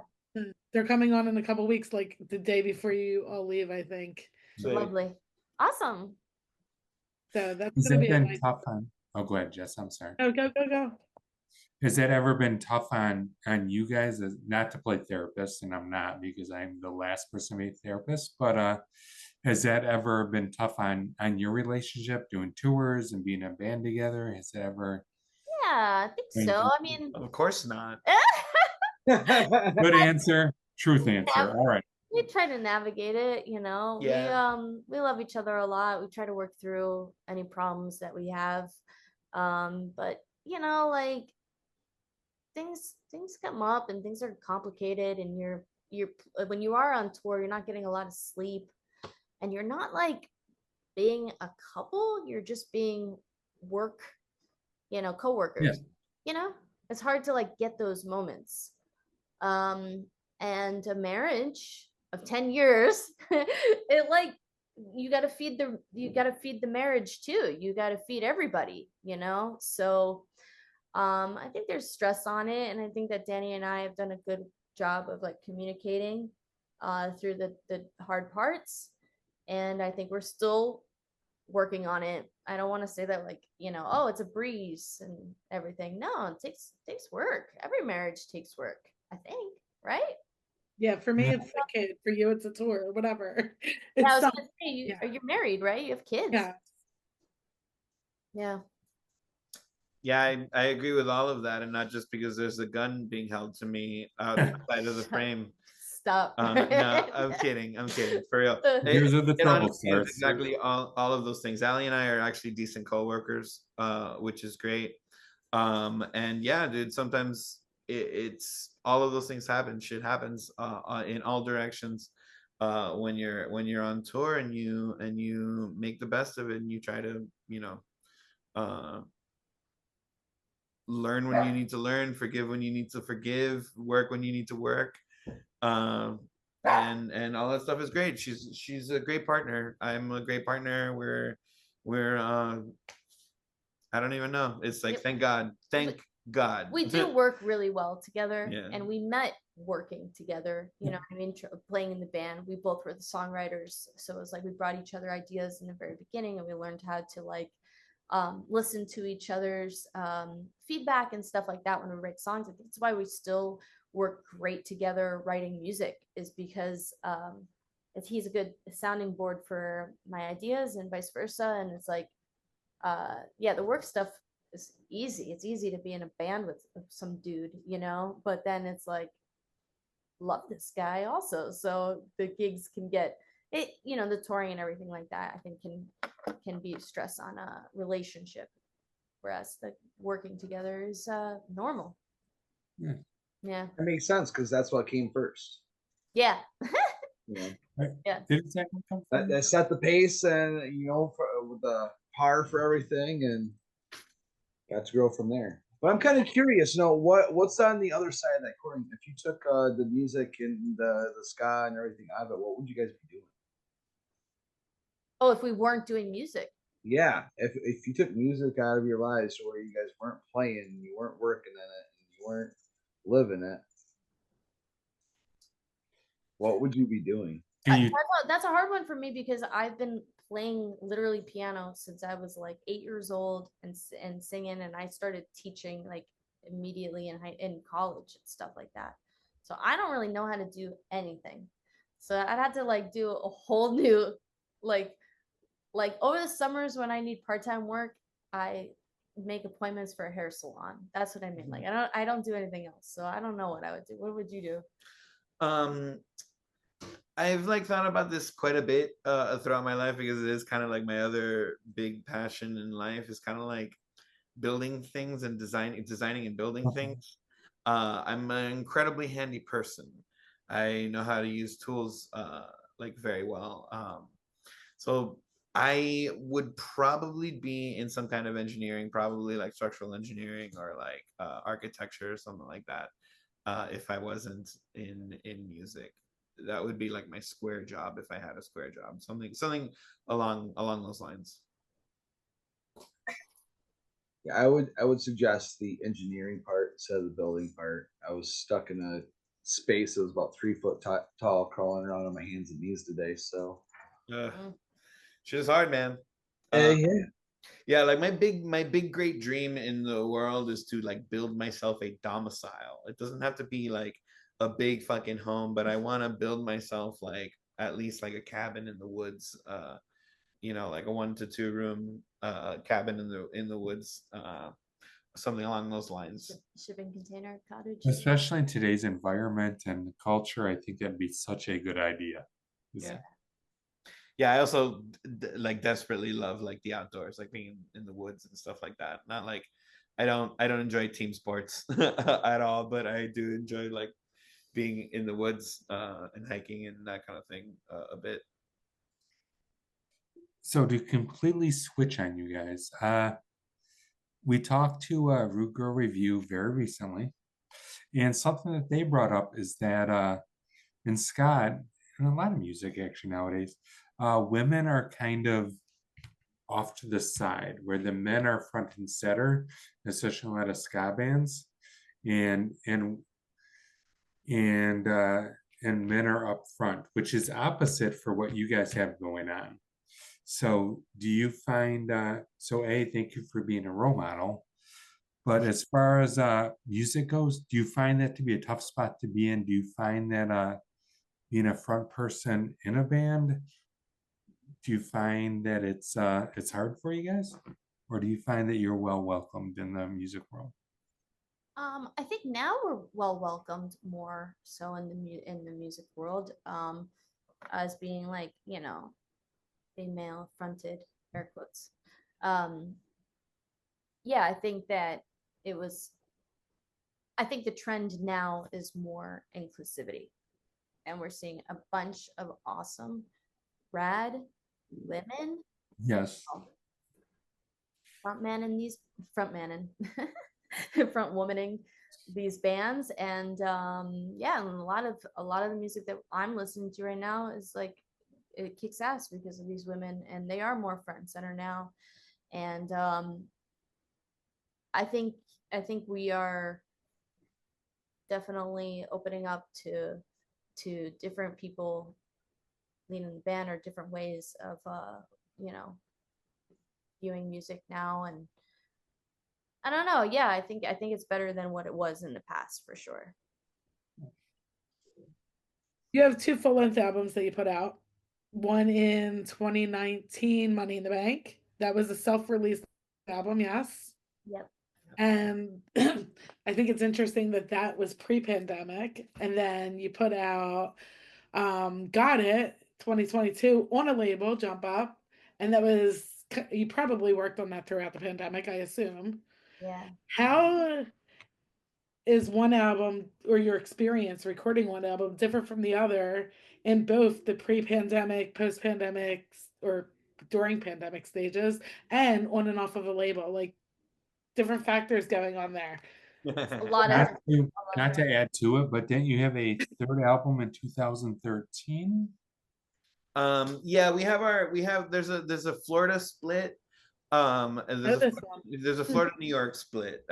[SPEAKER 2] They're coming on in a couple weeks, like the day before you all leave, I think.
[SPEAKER 3] Sweet.
[SPEAKER 4] Lovely. Awesome.
[SPEAKER 2] So that's
[SPEAKER 1] Has
[SPEAKER 2] gonna
[SPEAKER 1] that
[SPEAKER 2] be a
[SPEAKER 1] been
[SPEAKER 2] nice.
[SPEAKER 1] tough on? Oh, go ahead, Jess. I'm sorry.
[SPEAKER 2] Oh, go.
[SPEAKER 1] Has that ever been tough on you guys? Not to play therapist, and I'm not, because I'm the last person to be a therapist, but has that ever been tough on your relationship, doing tours and being in a band together? Has that ever?
[SPEAKER 4] Yeah, I think so. I mean,
[SPEAKER 3] Of course not.
[SPEAKER 1] Good answer. Truth answer. All right.
[SPEAKER 4] we try to navigate it, you know.
[SPEAKER 3] Yeah.
[SPEAKER 4] We love each other a lot. We try to work through any problems that we have. But you know, like things come up and things are complicated, and you're when you are on tour, you're not getting a lot of sleep, and you're not like being a couple, you're just being work, you know, coworkers. You know, it's hard to like get those moments. And a marriage of 10 years, it like you got to feed the marriage too. You got to feed everybody, you know. So I think there's stress on it, and I think that Danny and I have done a good job of like communicating through the hard parts, and I think we're still working on it. I don't want to say that like, you know, oh, it's a breeze and everything. No, it takes work. Every marriage takes work, I think, right?
[SPEAKER 2] Yeah, for me it's a kid. For you it's a tour or whatever.
[SPEAKER 4] Yeah, I was gonna say you're married, right? You have kids.
[SPEAKER 2] Yeah.
[SPEAKER 4] Yeah.
[SPEAKER 3] Yeah, I agree with all of that, and not just because there's a gun being held to me outside of the frame.
[SPEAKER 4] Stop.
[SPEAKER 3] No, I'm kidding. For real.
[SPEAKER 1] Here's the trouble
[SPEAKER 3] starts. Exactly all of those things. Ali and I are actually decent coworkers, which is great. And yeah, dude, sometimes it's all of those things happen. Shit happens in all directions. when you're on tour, and you make the best of it, and you try to, uh learn when you need to learn, forgive when you need to forgive, work when you need to work. um and all that stuff is great. She's a great partner. I'm a great partner. We're I don't even know. It's like, thank God. Thank God.
[SPEAKER 4] We do work really well together.
[SPEAKER 3] Yeah.
[SPEAKER 4] And we met working together. You know what I mean? Playing in the band. We both were the songwriters. So it was like we brought each other ideas in the very beginning, and we learned how to like listen to each other's feedback and stuff like that when we write songs. I think that's why we still work great together writing music, is because he's a good sounding board for my ideas and vice versa. And it's like, yeah, the work stuff is easy. It's easy to be in a band with some dude, but then it's like, love this guy also. So the gigs can get it, the touring and everything like that, I think can be stress on a relationship. Whereas the working together is normal. Yeah.
[SPEAKER 5] That makes sense, because that's what came first.
[SPEAKER 4] Yeah.
[SPEAKER 5] Yeah.
[SPEAKER 4] Yeah.
[SPEAKER 1] Did it second come from?
[SPEAKER 5] That set the pace, and with the par for everything, and got to grow from there. But I'm kind of curious, what's on the other side of that coin? If you took the music and the ska and everything out of it, what would you guys be doing?
[SPEAKER 4] Oh, if we weren't doing music.
[SPEAKER 5] Yeah, if you took music out of your lives, where you guys weren't playing, you weren't working in it, and you weren't living it, what would you be doing?
[SPEAKER 4] That's a hard one for me, because I've been playing literally piano since I was like 8 years old, and singing, and I started teaching like immediately in college and stuff like that. So I don't really know how to do anything. So I'd have to like do a whole new like over the summers when I need part-time work, I make appointments for a hair salon. That's what I mean. Like I don't do anything else. So I don't know what I would do. What would you do?
[SPEAKER 3] I've like thought about this quite a bit throughout my life, because it is kind of like my other big passion in life, is kind of like building things and designing and building things. I'm an incredibly handy person. I know how to use tools like very well. So I would probably be in some kind of engineering, probably like structural engineering or like architecture or something like that. If I wasn't in music, that would be like my square job if I had a square job. Something along those lines.
[SPEAKER 5] Yeah, I would suggest the engineering part instead of the building part. I was stuck in a space that was about 3 foot tall, crawling around on my hands and knees today. So,
[SPEAKER 3] shit is hard, man.
[SPEAKER 5] yeah.
[SPEAKER 3] Yeah, like my big great dream in the world is to like build myself a domicile. It doesn't have to be like a big fucking home, but I want to build myself like at least like a cabin in the woods, like a 1 to 2 room cabin in the woods, something along those lines.
[SPEAKER 4] Shipping container cottage.
[SPEAKER 1] Especially in today's environment and culture, I think that'd be such a good idea.
[SPEAKER 3] Yeah. Yeah, I also like desperately love like the outdoors, like being in the woods and stuff like that. Not like I don't enjoy team sports at all, but I do enjoy like being in the woods and hiking and that kind of thing a bit.
[SPEAKER 1] So to completely switch on you guys, we talked to Root Girl Review very recently, and something that they brought up is that in ska, and a lot of music actually nowadays, women are kind of off to the side, where the men are front and center, especially in a lot of ska bands, and men are up front, which is opposite for what you guys have going on. So do you find, thank you for being a role model, but as far as music goes, do you find that to be a tough spot to be in? Do you find that being a front person in a band, do you find that it's hard for you guys? Or do you find that you're well welcomed in the music world?
[SPEAKER 4] I think now we're well welcomed more so in the music world, as being like, female fronted, air quotes. Yeah, I think that I think the trend now is more inclusivity. and we're seeing a bunch of awesome, rad women.
[SPEAKER 1] Yes.
[SPEAKER 4] Front womaning these bands, and yeah, and a lot of the music that I'm listening to right now is like, it kicks ass because of these women, and they are more front and center now. And I think we are definitely opening up to different people leading the band, or different ways of viewing music now. And I don't know, yeah, I think it's better than what it was in the past, for sure.
[SPEAKER 2] You have 2 full-length albums that you put out. One in 2019, Money in the Bank. That was a self-released album, yes?
[SPEAKER 4] Yep.
[SPEAKER 2] And I think it's interesting that was pre-pandemic, and then you put out Got It 2022 on a label, Jump Up, and that was, you probably worked on that throughout the pandemic, I assume.
[SPEAKER 4] Yeah.
[SPEAKER 2] How is one album, or your experience recording one album, different from the other in both the pre-pandemic, post-pandemic, or during pandemic stages, and on and off of a label? Like, different factors going on there.
[SPEAKER 4] A lot of
[SPEAKER 1] Not to add to it, but didn't you have a third album in 2013?
[SPEAKER 3] Yeah, there's a Florida split. And there's a Florida New York split.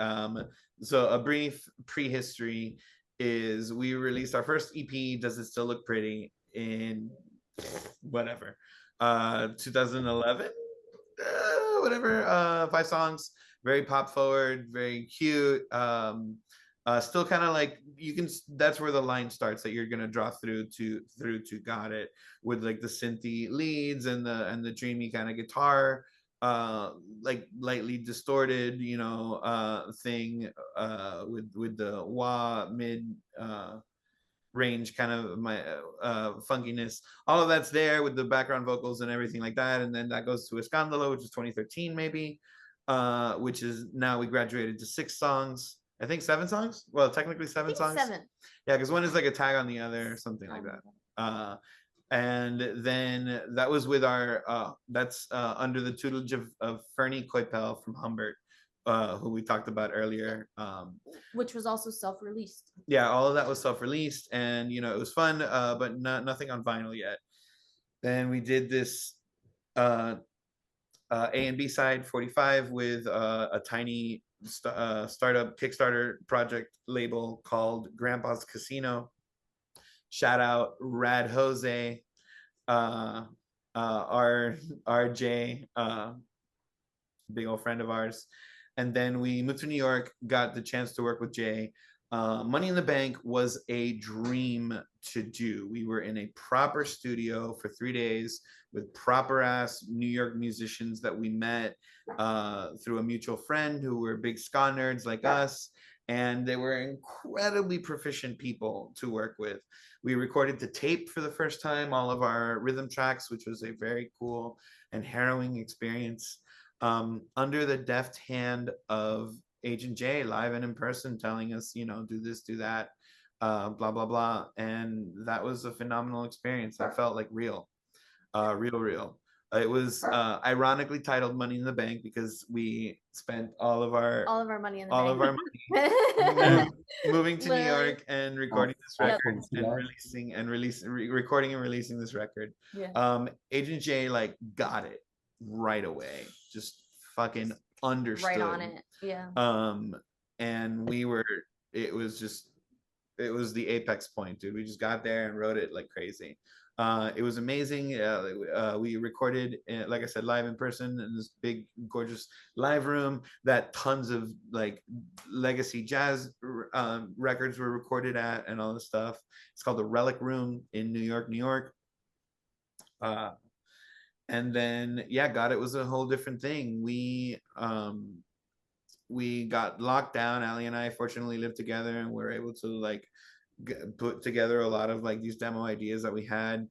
[SPEAKER 3] So a brief prehistory is, we released our first EP, Does It Still Look Pretty, in whatever 2011, whatever, 5 songs, very pop forward, very cute. Still kind of like, that's where the line starts that you're gonna draw through to Got It, with like the synthy leads and the dreamy kind of guitar, like lightly distorted, thing, with the wah mid range kind of my funkiness. All of that's there with the background vocals and everything like that. And then that goes to Escándalo, which is 2013 maybe, which is, now we graduated to 6 songs. I think 7 songs. Well, technically 7 songs.
[SPEAKER 4] 7.
[SPEAKER 3] Yeah, because one is like a tag on the other or something like that. And then that was with our that's under the tutelage of Fernie Koipel from Humbert, who we talked about earlier,
[SPEAKER 4] which was also self-released.
[SPEAKER 3] Yeah, all of that was self-released, and it was fun, but nothing on vinyl yet. Then we did this A and B side 45 with a tiny startup Kickstarter project label called Grandpa's Casino. Shout out Rad Jose, RJ, big old friend of ours. And then we moved to New York, got the chance to work with Jay. Money in the Bank was a dream to do. We were in a proper studio for 3 days with proper ass New York musicians that we met through a mutual friend who were big ska nerds like us. And they were incredibly proficient people to work with. We recorded to tape for the first time, all of our rhythm tracks, which was a very cool and harrowing experience, under the deft hand of Agent J, live and in person, telling us, do this, do that, blah, blah, blah. And that was a phenomenal experience. That felt like real. Real. It was ironically titled Money in the Bank because we spent all of our money in the bank. All of our money moving to New York and recording this record and recording and releasing this record. Yeah. Agent J got it right away. Just fucking understood.
[SPEAKER 4] Right on it. Yeah.
[SPEAKER 3] And it was the apex point, dude. We just got there and wrote it like crazy. It was amazing. We recorded, like I said, live in person in this big, gorgeous live room that tons of legacy jazz records were recorded at, and all this stuff. It's called the Relic Room in New York. And then, Got It was a whole different thing. We got locked down. Ali and I fortunately lived together, and we were able to put together a lot of these demo ideas that we had.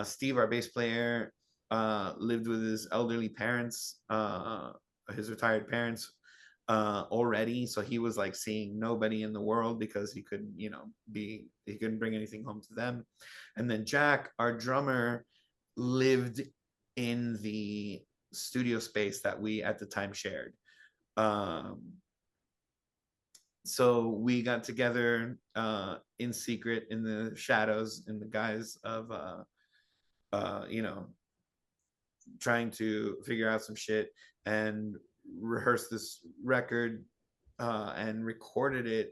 [SPEAKER 3] Steve, our bass player, lived with his elderly parents, his retired parents, already, so he was like seeing nobody in the world because he couldn't, he couldn't bring anything home to them. And then Jack, our drummer, lived in the studio space that we at the time shared. So we got together in secret in the shadows, in the guise of trying to figure out some shit, and rehearse this record and recorded it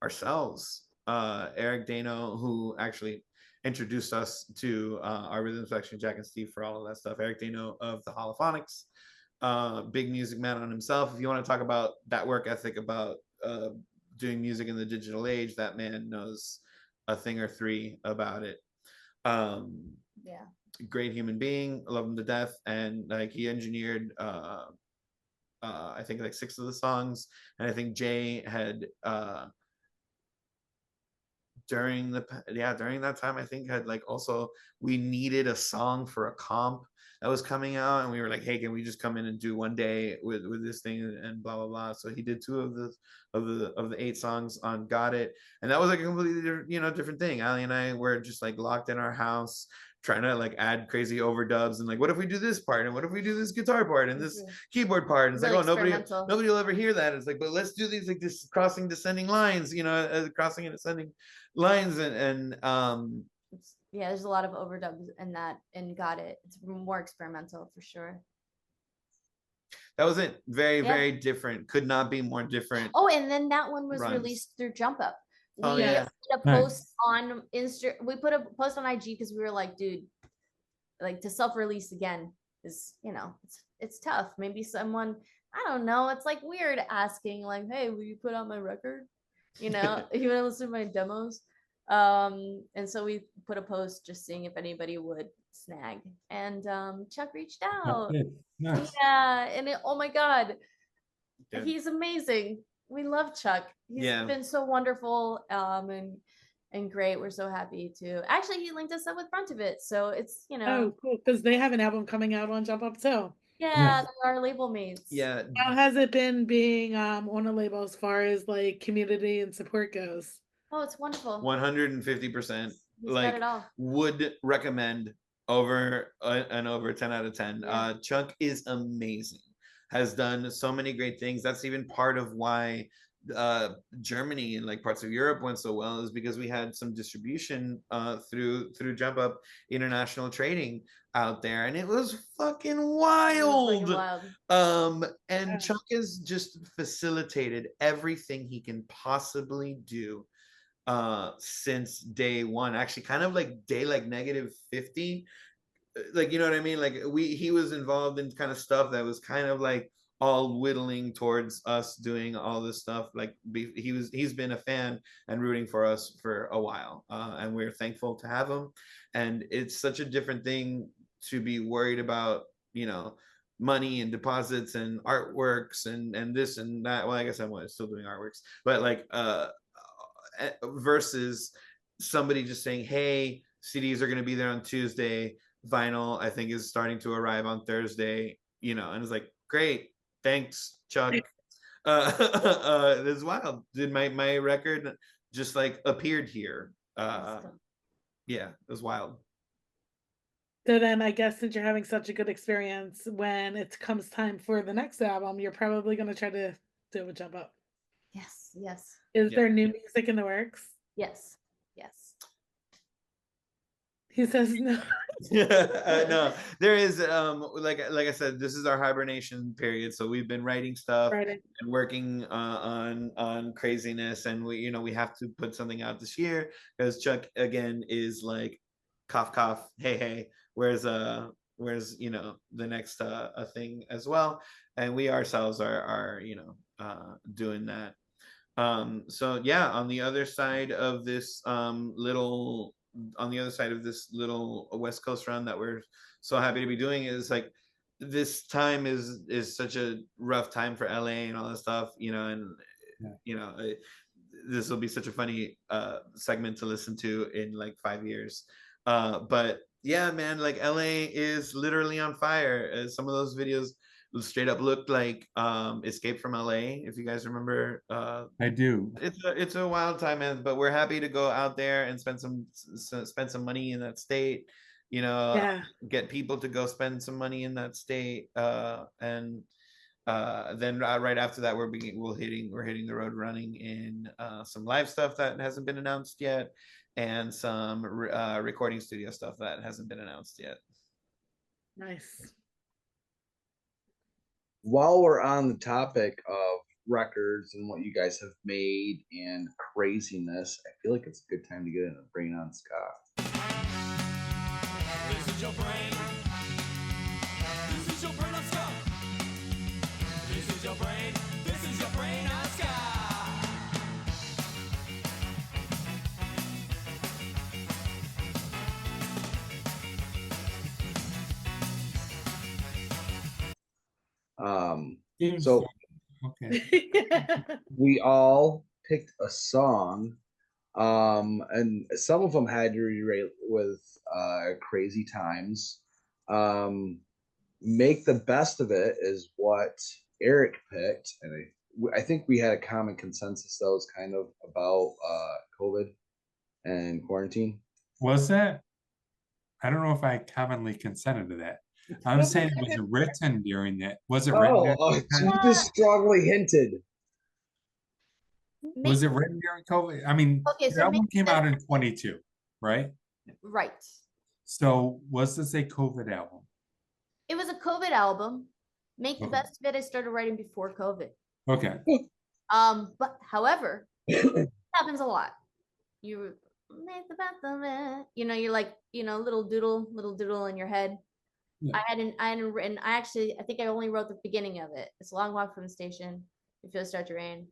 [SPEAKER 3] ourselves. Eric Dano, who actually introduced us to our rhythm section, Jack and Steve, for all of that stuff. Eric Dano of the Holophonics, big music man on himself. If you want to talk about that work ethic, about doing music in the digital age, that man knows a thing or three about it.
[SPEAKER 4] Yeah.
[SPEAKER 3] Great human being, love him to death. And like, he engineered I think like 6 of the songs, and I think Jay had during that time, I think, had like, also, we needed a song for a comp that was coming out, and we were like, hey, can we just come in and do one day with this thing, and blah blah blah. So he did 2 of the 8 songs on Got It, and that was like a completely different thing. Ali and I were just like locked in our house, trying to like add crazy overdubs, and like, what if we do this part, and what if we do this guitar part and this keyboard part, and it's
[SPEAKER 4] Really
[SPEAKER 3] like, oh, nobody will ever hear that. It's like, but let's do these like this crossing descending lines, crossing and ascending lines, and
[SPEAKER 4] there's a lot of overdubs in that, and Got It. It's more experimental for sure.
[SPEAKER 3] That was it. Very, very different. Could not be more different.
[SPEAKER 4] Oh, and then that one was released through Jump Up. We put a post on Insta. We put a post on IG because we were like, dude, like, to self-release again is, it's tough. Maybe someone, I don't know. It's like weird asking, like, hey, will you put on my record? You want to listen to my demos? And so we put a post just seeing if anybody would snag, and Chuck reached out. Nice. Yeah, and oh my God, he's amazing. We love Chuck. He's been so wonderful and great. We're so happy to actually, he linked us up with Front of It, so it's
[SPEAKER 2] oh, cool, because they have an album coming out on Jump Up too.
[SPEAKER 4] Yeah, they're our label mates.
[SPEAKER 3] Yeah.
[SPEAKER 2] How has it been being on a label as far as like community and support goes?
[SPEAKER 4] Oh, it's wonderful.
[SPEAKER 3] 150%. Like, would recommend over and over, 10 out of 10. Yeah. Chuck is amazing. Has done so many great things. That's even part of why Germany and like parts of Europe went so well, is because we had some distribution through Jump Up international trading out there, and it was fucking wild. And Chuck has just facilitated everything he can possibly do since day one. Actually, kind of like day like -50, like, you know what I mean? Like, he was involved in kind of stuff that was kind of like all whittling towards us doing all this stuff. Like, he's been a fan and rooting for us for a while, and we're thankful to have him. And it's such a different thing to be worried about, money and deposits and artworks and this and that. Well, I guess I'm still doing artworks, but like versus somebody just saying, hey, CDs are going to be there on Tuesday, vinyl I think is starting to arrive on Thursday, and it's like, great, thanks, Chuck. This is wild. Did my record just like appeared here? Yeah, it was wild.
[SPEAKER 2] So then I guess since you're having such a good experience, when it comes time for the next album, you're probably going to try to do a Jump Up.
[SPEAKER 4] Yes.
[SPEAKER 2] Is there new music in the works?
[SPEAKER 4] Yes.
[SPEAKER 2] He says no.
[SPEAKER 3] No, there is like I said, this is our hibernation period, so we've been writing stuff and working on craziness, and we have to put something out this year, because Chuck again is like, cough, hey, where's the next thing as well, and we ourselves are doing that. So yeah, on the other side of this little West Coast run that we're so happy to be doing, is like, this time is such a rough time for LA and all that stuff, this will be such a funny segment to listen to in like 5 years, but yeah, man, like, LA is literally on fire. Some of those videos straight up looked like Escape from LA, if you guys remember.
[SPEAKER 1] I do.
[SPEAKER 3] It's a wild time, man, but we're happy to go out there and spend some money in that state, you know,
[SPEAKER 2] Yeah.
[SPEAKER 3] get people to go spend some money in that state, and then right after that we're hitting the road running in some live stuff that hasn't been announced yet, and some recording studio stuff that hasn't been announced yet.
[SPEAKER 2] Nice.
[SPEAKER 5] While we're on the topic of records and what you guys have made and craziness, I feel like it's a good time to get into Brain on Ska.
[SPEAKER 6] This is your brain. This is your brain on Ska. This is your brain. This is your brain on Ska.
[SPEAKER 5] So
[SPEAKER 1] Okay.
[SPEAKER 5] we all picked a song, and some of them had to relate with crazy times. Make the best of it is what Eric picked, and I think we had a common consensus that was kind of about COVID and quarantine.
[SPEAKER 1] Was that? I don't know if I commonly consented to that. I'm saying, was it written during that? Was it written during that
[SPEAKER 5] You
[SPEAKER 1] time?
[SPEAKER 5] just strongly hinted.
[SPEAKER 1] Was it written during COVID? I mean,
[SPEAKER 4] Okay,
[SPEAKER 1] the
[SPEAKER 4] so
[SPEAKER 1] album
[SPEAKER 4] make
[SPEAKER 1] came
[SPEAKER 4] sense.
[SPEAKER 1] out in 22, right?
[SPEAKER 4] Right.
[SPEAKER 1] So was this a COVID album?
[SPEAKER 4] It was a COVID album. Make the
[SPEAKER 1] Okay.
[SPEAKER 4] best of it. I started writing before COVID.
[SPEAKER 1] Okay.
[SPEAKER 4] But however, it happens a lot. You make the best of it. You know, you're like, you know, little doodle in your head.
[SPEAKER 1] Yeah.
[SPEAKER 4] I hadn't written. I think I only wrote the beginning of it. It's a long walk from the station. You feel it start to rain.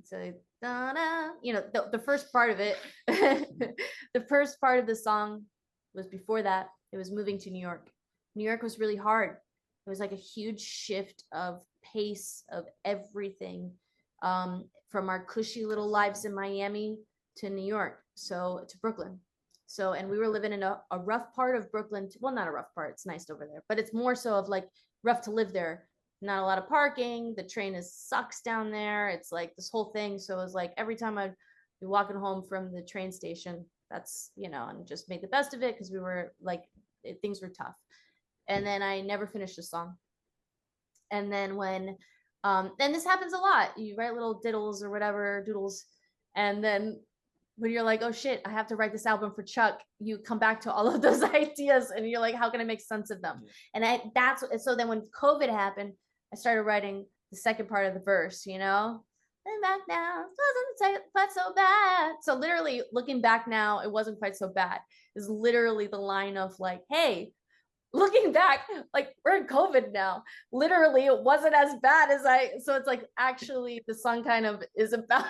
[SPEAKER 4] So, da-da, you know, the first part of it, the first part of the song was before that. It was moving to New York. New York was really hard. It was like a huge shift of pace of everything, from our cushy little lives in Miami to New York, so to Brooklyn. So, and we were living in a rough part of Brooklyn. Well, not a rough part. It's nice over there, but it's more so of like rough to live there. Not a lot of parking. The train sucks down there. It's like this whole thing. So it was like every time I'd be walking home from the train station, that's, you know, and just made the best of it because we were like, things were tough. And then I never finished the song. And then when, then this happens a lot. You write little diddles or whatever, doodles. And then when you're like, oh shit, I have to write this album for Chuck, you come back to all of those ideas and you're like, how can I make sense of them? And so then when COVID happened, I started writing the second part of the verse, you know, and back now, wasn't quite so bad. So literally looking back now, it wasn't quite so bad. Is literally the line of like, hey, looking back, like we're in COVID now. Literally, it wasn't as bad as so it's like actually the song kind of is about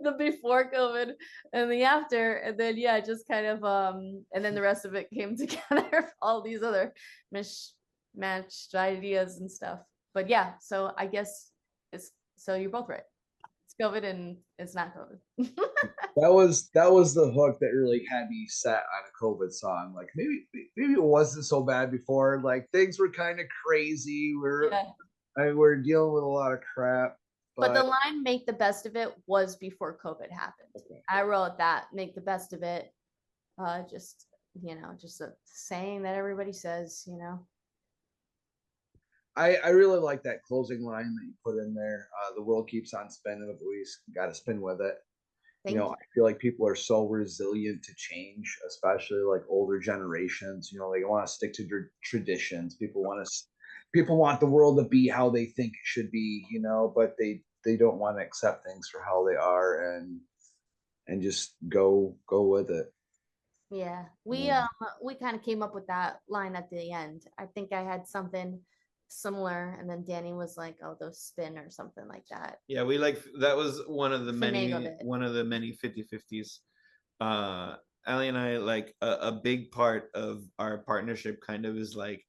[SPEAKER 4] the before COVID and the after. And then yeah, just kind of and then the rest of it came together, all these other mismatched ideas and stuff. But yeah, so I guess so you're both right. It's COVID and it's not COVID.
[SPEAKER 5] That was the hook that really had me set on a COVID song. Like maybe it wasn't so bad before. Like things were kind of crazy. We're dealing with a lot of crap.
[SPEAKER 4] But the line "make the best of it" was before COVID happened.
[SPEAKER 5] Okay.
[SPEAKER 4] I wrote that "make the best of it," just, you know, just a saying that everybody says, you know.
[SPEAKER 5] I really like that closing line that you put in there. The world keeps on spinning, but we got to spin with it.
[SPEAKER 4] Thank
[SPEAKER 5] You know, I feel like people are so resilient to change, especially like older generations. You know, they want to stick to their traditions. People want the world to be how they think it should be, you know, but they don't want to accept things for how they are and just go with it.
[SPEAKER 4] Yeah, we kind of came up with that line at the end. I think I had something similar, and then Danny was like, "Oh, those spin" or something like that.
[SPEAKER 3] Yeah, that was one of the many
[SPEAKER 4] Finagled it.
[SPEAKER 3] 50-50s. Ali and I, like a big part of our partnership kind of is like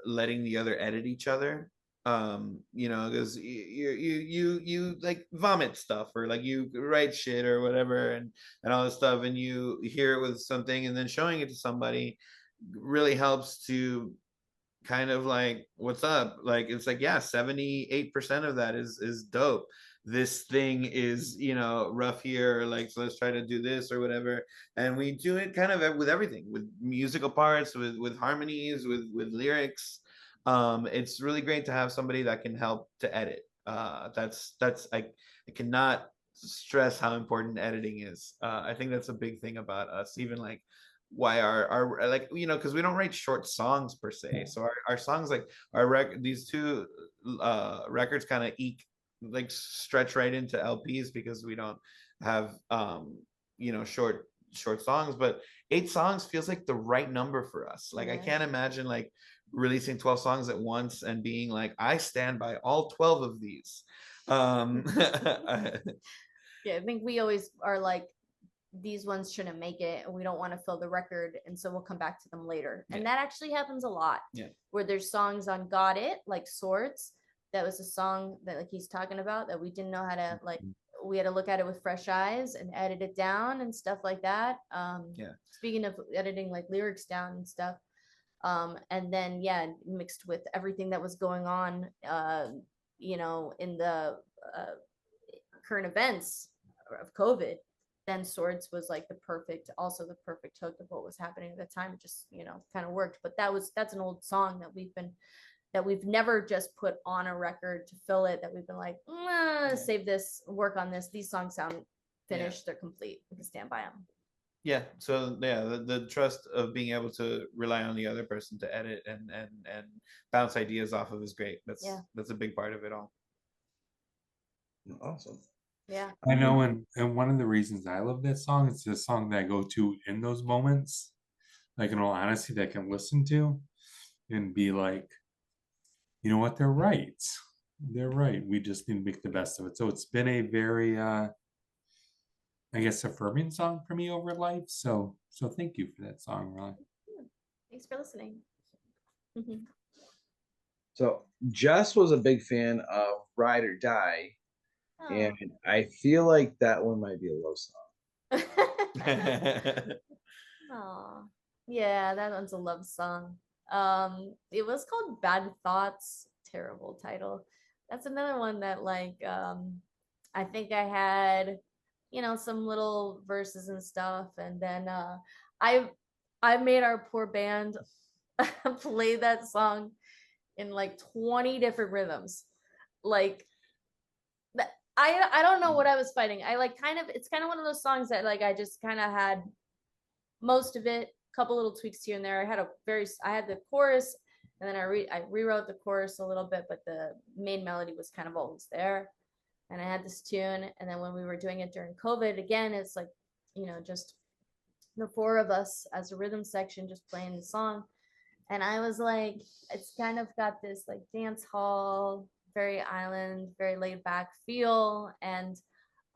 [SPEAKER 3] letting the other edit each other. You know, because you like vomit stuff or like you write shit or whatever and all this stuff, and you hear it with something and then showing it to somebody really helps to kind of like, what's up? Like, it's like, yeah, 78% of that is dope. This thing is, you know, rough here, like, so let's try to do this or whatever. And we do it kind of with everything, with musical parts, with harmonies, with lyrics. It's really great to have somebody that can help to edit. That's I cannot stress how important editing is. I think that's a big thing about us, even like why our like, you know, because we don't write short songs per se. So our songs, like these two records kind of like stretch right into LPs because we don't have you know, short songs. But 8 songs feels like the right number for us. Like, I can't imagine like releasing 12 songs at once and being like, I stand by all 12 of these.
[SPEAKER 4] Yeah, I think we always are like, these ones shouldn't make it and we don't want to fill the record, and so we'll come back to them later. And that actually happens a lot. Where there's songs on Got It, like Swords, that was a song that like he's talking about, that we didn't know how to, like, we had to look at it with fresh eyes and edit it down and stuff like that. Speaking of editing like lyrics down and stuff, and then mixed with everything that was going on you know, in the current events of COVID, then Swords was like the perfect hook of what was happening at the time. It just, you know, kind of worked. But that's an old song that we've never just put on a record to fill it, that we've been like, save this, work on this. These songs sound finished, they're complete, we can stand by them.
[SPEAKER 3] Yeah, so the trust of being able to rely on the other person to edit and bounce ideas off of is great. That's a big part of it all.
[SPEAKER 5] Awesome.
[SPEAKER 4] Yeah,
[SPEAKER 1] I know, and one of the reasons I love that song, it's the song that I go to in those moments, like, in all honesty, that I can listen to and be like, you know what, they're right. We just need to make the best of it. So it's been a very I guess affirming song for me over life. So thank you for that song, Ron.
[SPEAKER 4] thanks for listening.
[SPEAKER 5] So Jess was a big fan of Ride or Die. And I feel like that one might be a love song.
[SPEAKER 4] Oh, yeah, that one's a love song. It was called Bad Thoughts. Terrible title. That's another one that, like, I think I had, you know, some little verses and stuff, and then I made our poor band play that song in like 20 different rhythms, like. I don't know what I was fighting. I like it's kind of one of those songs that like I just kind of had most of it, a couple little tweaks here and there. I had the chorus, and then I rewrote the chorus a little bit, but the main melody was kind of always there. And I had this tune, and then when we were doing it during COVID, again, it's like, you know, just the 4 of us as a rhythm section just playing the song. And I was like, it's kind of got this like dance hall, very island, very laid back feel. And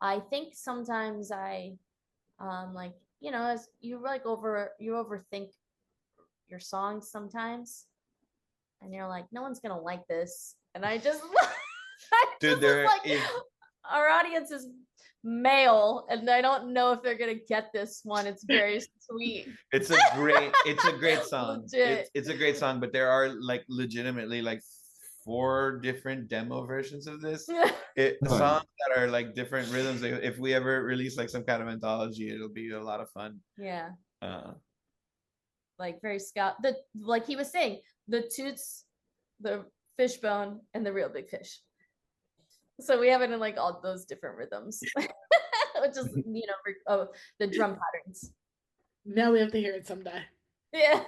[SPEAKER 4] I think sometimes I like, you know, as you overthink your songs sometimes, and you're like, no one's gonna like this. And I just our audience is male, and I don't know if they're gonna get this one. It's very sweet.
[SPEAKER 3] It's a great song. It's a great song, but there are like legitimately like 4 different demo versions of this. Songs that are like different rhythms. If we ever release like some kind of anthology, it'll be a lot of fun.
[SPEAKER 4] Yeah. Like very Scott. Like he was saying, the toots, the fishbone, and the real big fish. So we have it in like all those different rhythms, which is, you know, the drum patterns.
[SPEAKER 2] Now we have to hear it someday.
[SPEAKER 4] Yeah.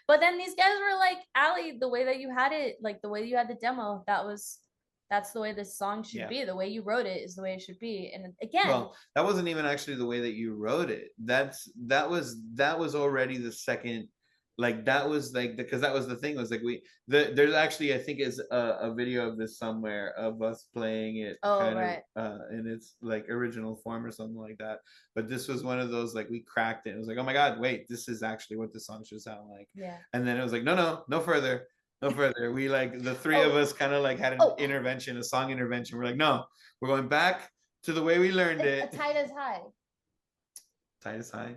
[SPEAKER 4] But then these guys were like, Allie, the way that you had it, like the way you had the demo, that's the way this song should be. The way you wrote it is the way it should be. And again,
[SPEAKER 3] well, that wasn't even actually the way that you wrote it. That was already the second, like that was like, because that was the thing, was like there's actually, I think, is a video of this somewhere of us playing it in its like original form or something like that. But this was one of those, like, we cracked it. It was like, oh my God, wait, this is actually what the song should sound like.
[SPEAKER 4] Yeah.
[SPEAKER 3] And then it was like, no further. We like, the 3 of us kind of like had an intervention, a song intervention. We're like, no, we're going back to the way we learned it.
[SPEAKER 4] Tight as high.
[SPEAKER 3] Tight as high.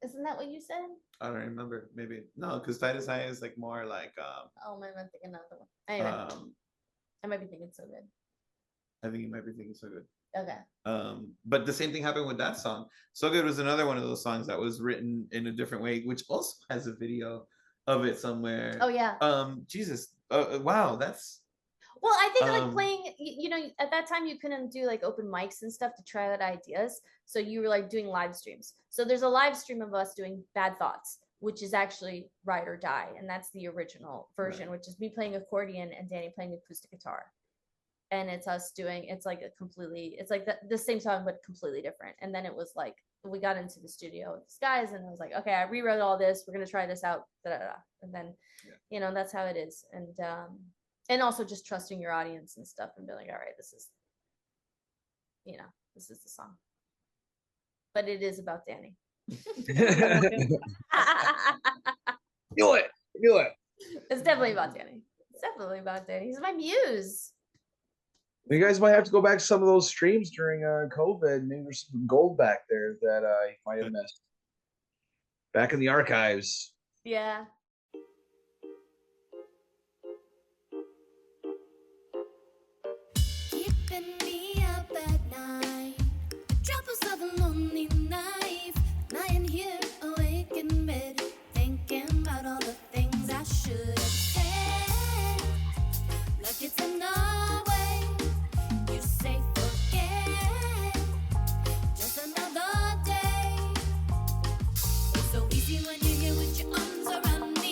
[SPEAKER 4] Isn't that what you said?
[SPEAKER 3] I don't remember. Maybe no, because Titus I is like more like
[SPEAKER 4] Oh, maybe I'm thinking another one. Anyway, I might be thinking So Good.
[SPEAKER 3] I think you might be thinking So Good.
[SPEAKER 4] Okay.
[SPEAKER 3] But the same thing happened with that song. So Good was another one of those songs that was written in a different way, which also has a video of it somewhere.
[SPEAKER 4] Oh yeah.
[SPEAKER 3] Jesus. Wow, that's
[SPEAKER 4] Well, I think like playing, you know, at that time you couldn't do like open mics and stuff to try out ideas. So you were like doing live streams. So there's a live stream of us doing Bad Thoughts, which is actually Ride or Die. And that's the original version, which is me playing accordion and Danny playing acoustic guitar. And it's us doing, it's like the same song, but completely different. And then it was like, we got into the studio with these guys and I was like, okay, I rewrote all this. We're going to try this out. And then, you know, that's how it is. And also just trusting your audience and stuff and being like, all right, this is the song. But it is about Danny.
[SPEAKER 5] Do it.
[SPEAKER 4] It's definitely about Danny. He's my muse.
[SPEAKER 5] You guys might have to go back to some of those streams during COVID. Maybe there's some gold back there that you might have missed. Back in the archives.
[SPEAKER 4] Yeah.
[SPEAKER 7] Keeping me up at night, the troubles of a lonely life. Lying here awake in bed, thinking about all the things I should have said. Like it's another way, you say forget. Just another day. It's so easy when you're here with your arms around me.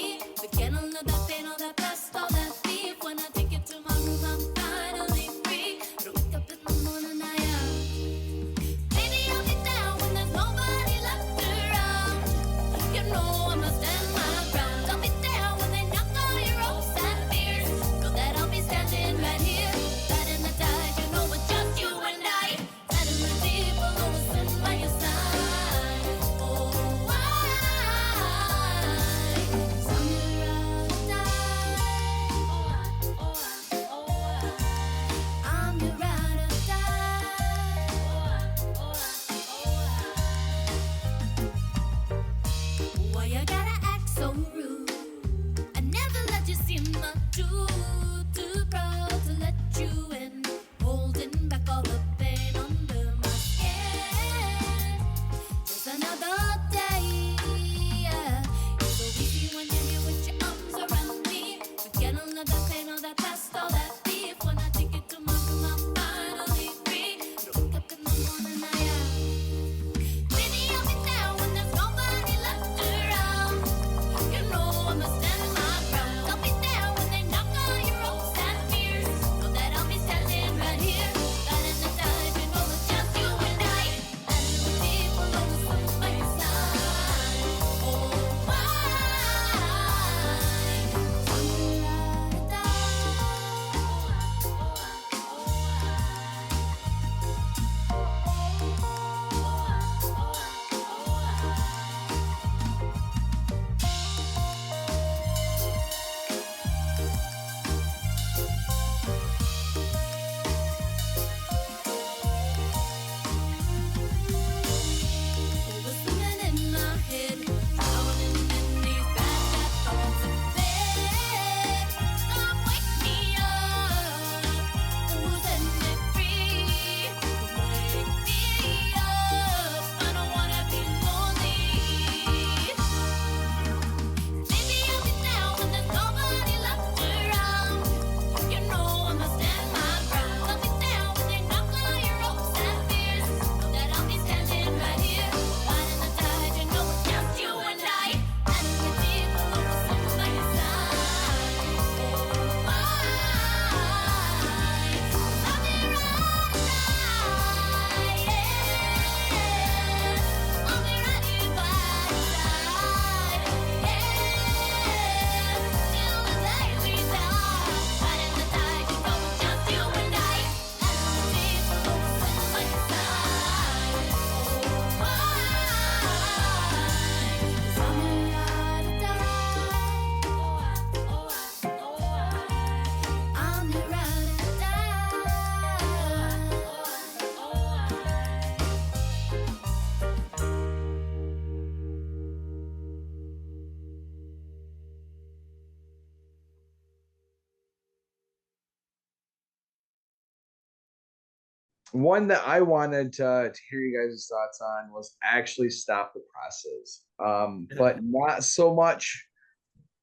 [SPEAKER 5] One that I wanted to hear you guys' thoughts on was actually stop the presses, but not so much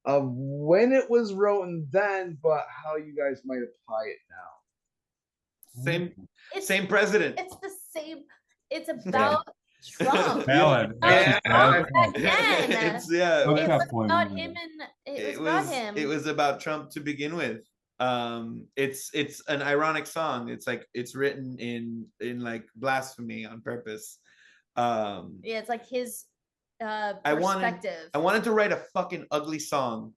[SPEAKER 5] of when it was written then, but how you guys might apply it now.
[SPEAKER 3] Same president.
[SPEAKER 4] It's the same. It's about Trump.
[SPEAKER 1] Valid.
[SPEAKER 3] Yeah.
[SPEAKER 4] Again.
[SPEAKER 3] It's
[SPEAKER 1] Okay.
[SPEAKER 4] It was
[SPEAKER 1] point
[SPEAKER 4] about
[SPEAKER 1] one
[SPEAKER 4] him,
[SPEAKER 1] minute.
[SPEAKER 4] and it was about him.
[SPEAKER 3] It was about Trump to begin with. It's an ironic song. It's like it's written in like blasphemy on purpose.
[SPEAKER 4] Yeah, it's like his
[SPEAKER 3] I wanted to write a fucking ugly song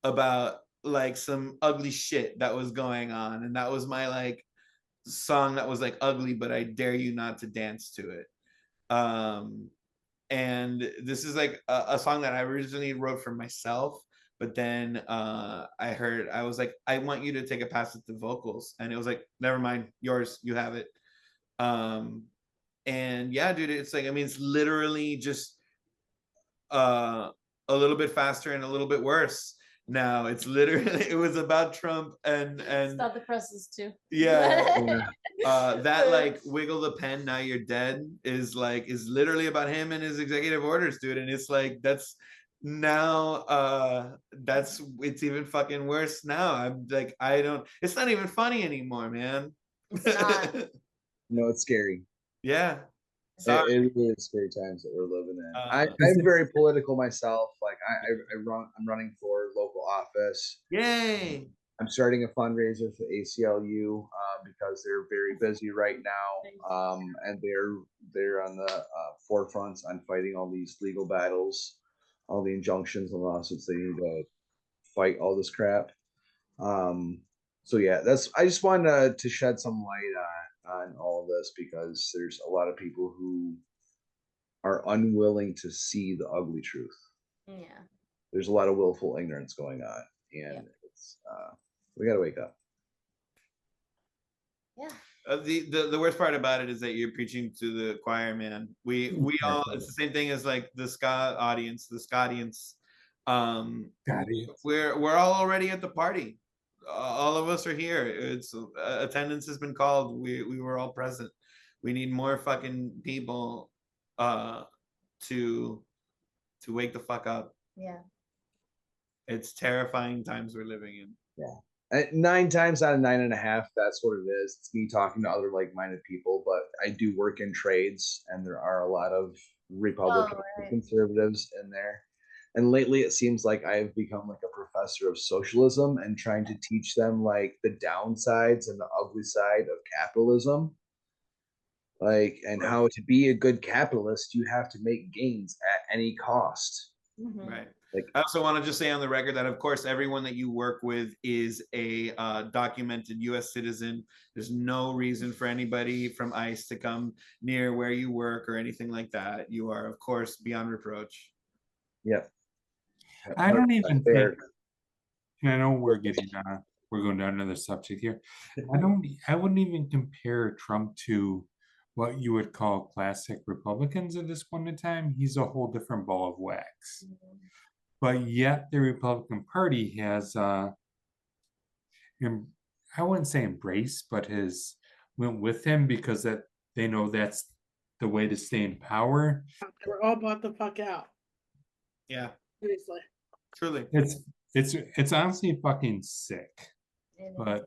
[SPEAKER 3] about like some ugly shit that was going on, and that was my like song that was like ugly, but I dare you not to dance to it. And this is like a song that I originally wrote for myself, but then I was like, I want you to take a pass at the vocals, and it was like, never mind, yours, you have it. And yeah, dude, it's like, I mean, it's literally just a little bit faster and a little bit worse. Now it's literally, it was about Trump and
[SPEAKER 4] Stop the presses too.
[SPEAKER 3] Yeah. That like wiggle the pen, now you're dead is literally about him and his executive orders, dude. And it's like it's even fucking worse now. I'm like, it's not even funny anymore, man.
[SPEAKER 4] It's not.
[SPEAKER 5] No, it's scary.
[SPEAKER 3] Yeah.
[SPEAKER 5] It really is scary times that we're living in. I'm very political myself. Like I'm running for local office.
[SPEAKER 3] Yay!
[SPEAKER 5] I'm starting a fundraiser for ACLU because they're very busy right now, and they're on the forefront on fighting all these legal battles, all the injunctions and lawsuits they need to fight all this crap. So yeah, I just wanted to shed some light on all of this because there's a lot of people who are unwilling to see the ugly truth.
[SPEAKER 4] Yeah.
[SPEAKER 5] There's a lot of willful ignorance going on, and it's we got to wake up.
[SPEAKER 4] Yeah.
[SPEAKER 3] The worst part about it is that you're preaching to the choir, man. We all, it's the same thing as like the ska audience, the ska audience. We're all already at the party. All of us are here. It's attendance has been called. We were all present. We need more fucking people to wake the fuck up.
[SPEAKER 4] Yeah.
[SPEAKER 3] It's terrifying times we're living in.
[SPEAKER 5] Yeah. 9 times out of 9.5, that's what it is. It's me talking to other like-minded people, but I do work in trades, and there are a lot of Republican conservatives in there. And lately, it seems like I've become like a professor of socialism and trying to teach them like the downsides and the ugly side of capitalism. Like, and how to be a good capitalist, you have to make gains at any cost.
[SPEAKER 4] Mm-hmm.
[SPEAKER 3] Right. Like, I also want to just say on the record that, of course, everyone that you work with is a documented U.S. citizen. There's no reason for anybody from ICE to come near where you work or anything like that. You are, of course, beyond reproach.
[SPEAKER 5] Yep.
[SPEAKER 1] I don't even think, and I know we're going down another subject here. I wouldn't even compare Trump to what you would call classic Republicans at this point in time. He's a whole different ball of wax. Mm-hmm. But yet the Republican Party has, I wouldn't say embraced, but has went with him because that they know that's the way to stay in power.
[SPEAKER 2] We're all bought the fuck out.
[SPEAKER 3] Yeah.
[SPEAKER 2] Seriously.
[SPEAKER 3] Truly.
[SPEAKER 1] It's honestly fucking sick. But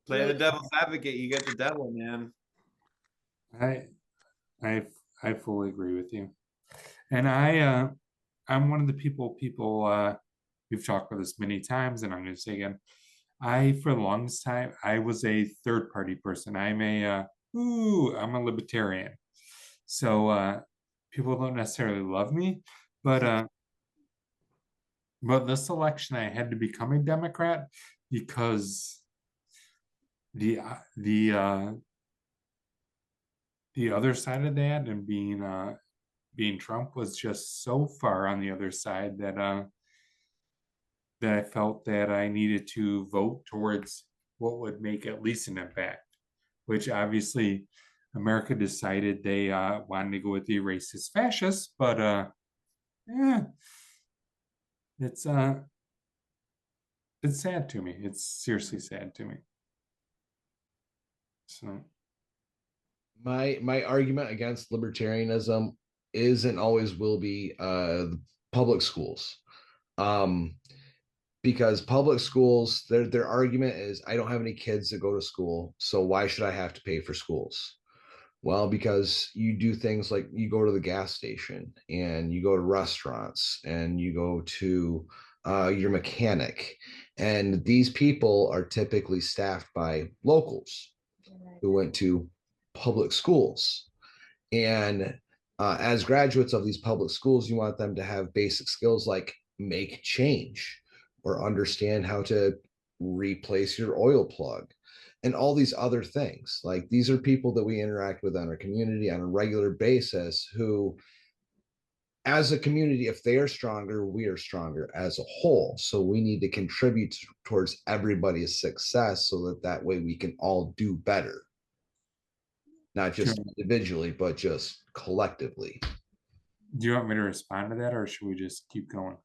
[SPEAKER 3] play the devil's advocate, you get the devil, man.
[SPEAKER 1] I fully agree with you. And I'm one of the people we've talked about this many times, and I'm going to say again, for the longest time I was a third party person. I'm a libertarian. So people don't necessarily love me, but this election I had to become a Democrat because the other side of that, and being Trump, was just so far on the other side that I felt that I needed to vote towards what would make at least an impact, which obviously America decided they wanted to go with the racist fascists, but it's sad to me. It's seriously sad to me. So
[SPEAKER 5] My argument against libertarianism is and always will be public schools. Because public schools, their argument is, I don't have any kids that go to school, so why should I have to pay for schools? Well, because you do things like you go to the gas station and you go to restaurants and you go to your mechanic, and these people are typically staffed by locals who went to public schools. And as graduates of these public schools, you want them to have basic skills like make change or understand how to replace your oil plug and all these other things. Like, these are people that we interact with in our community on a regular basis who, as a community, if they are stronger, we are stronger as a whole. So we need to contribute towards everybody's success so that way we can all do better. Not just individually, but just collectively.
[SPEAKER 1] Do you want me to respond to that, or should we just keep going?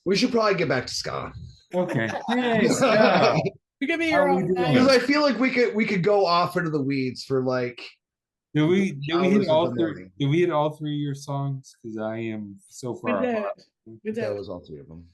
[SPEAKER 5] We should probably get back to ska.
[SPEAKER 1] Okay. Hey, Ska.
[SPEAKER 2] You give me your own.
[SPEAKER 5] Because I feel like we could go off into the weeds for like.
[SPEAKER 1] Did we hit all three?
[SPEAKER 5] Morning.
[SPEAKER 1] Did we hit all three of your songs? Because I am so far.
[SPEAKER 2] We did.
[SPEAKER 1] apart.
[SPEAKER 2] We did.
[SPEAKER 5] That was all three of them.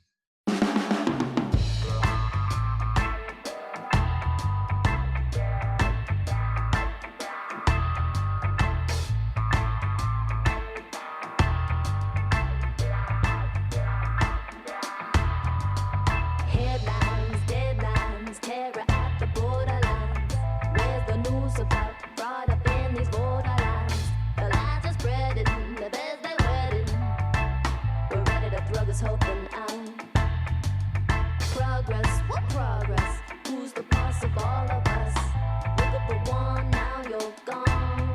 [SPEAKER 7] Headlines, deadlines, terror at the borderlines. Where's the news about brought up in these borderlines? The lies are spreading, the beds they're wedding. We're ready to throw this whole thing out. Progress, what progress? Who's the boss of all of us? Look at the one, now you're gone.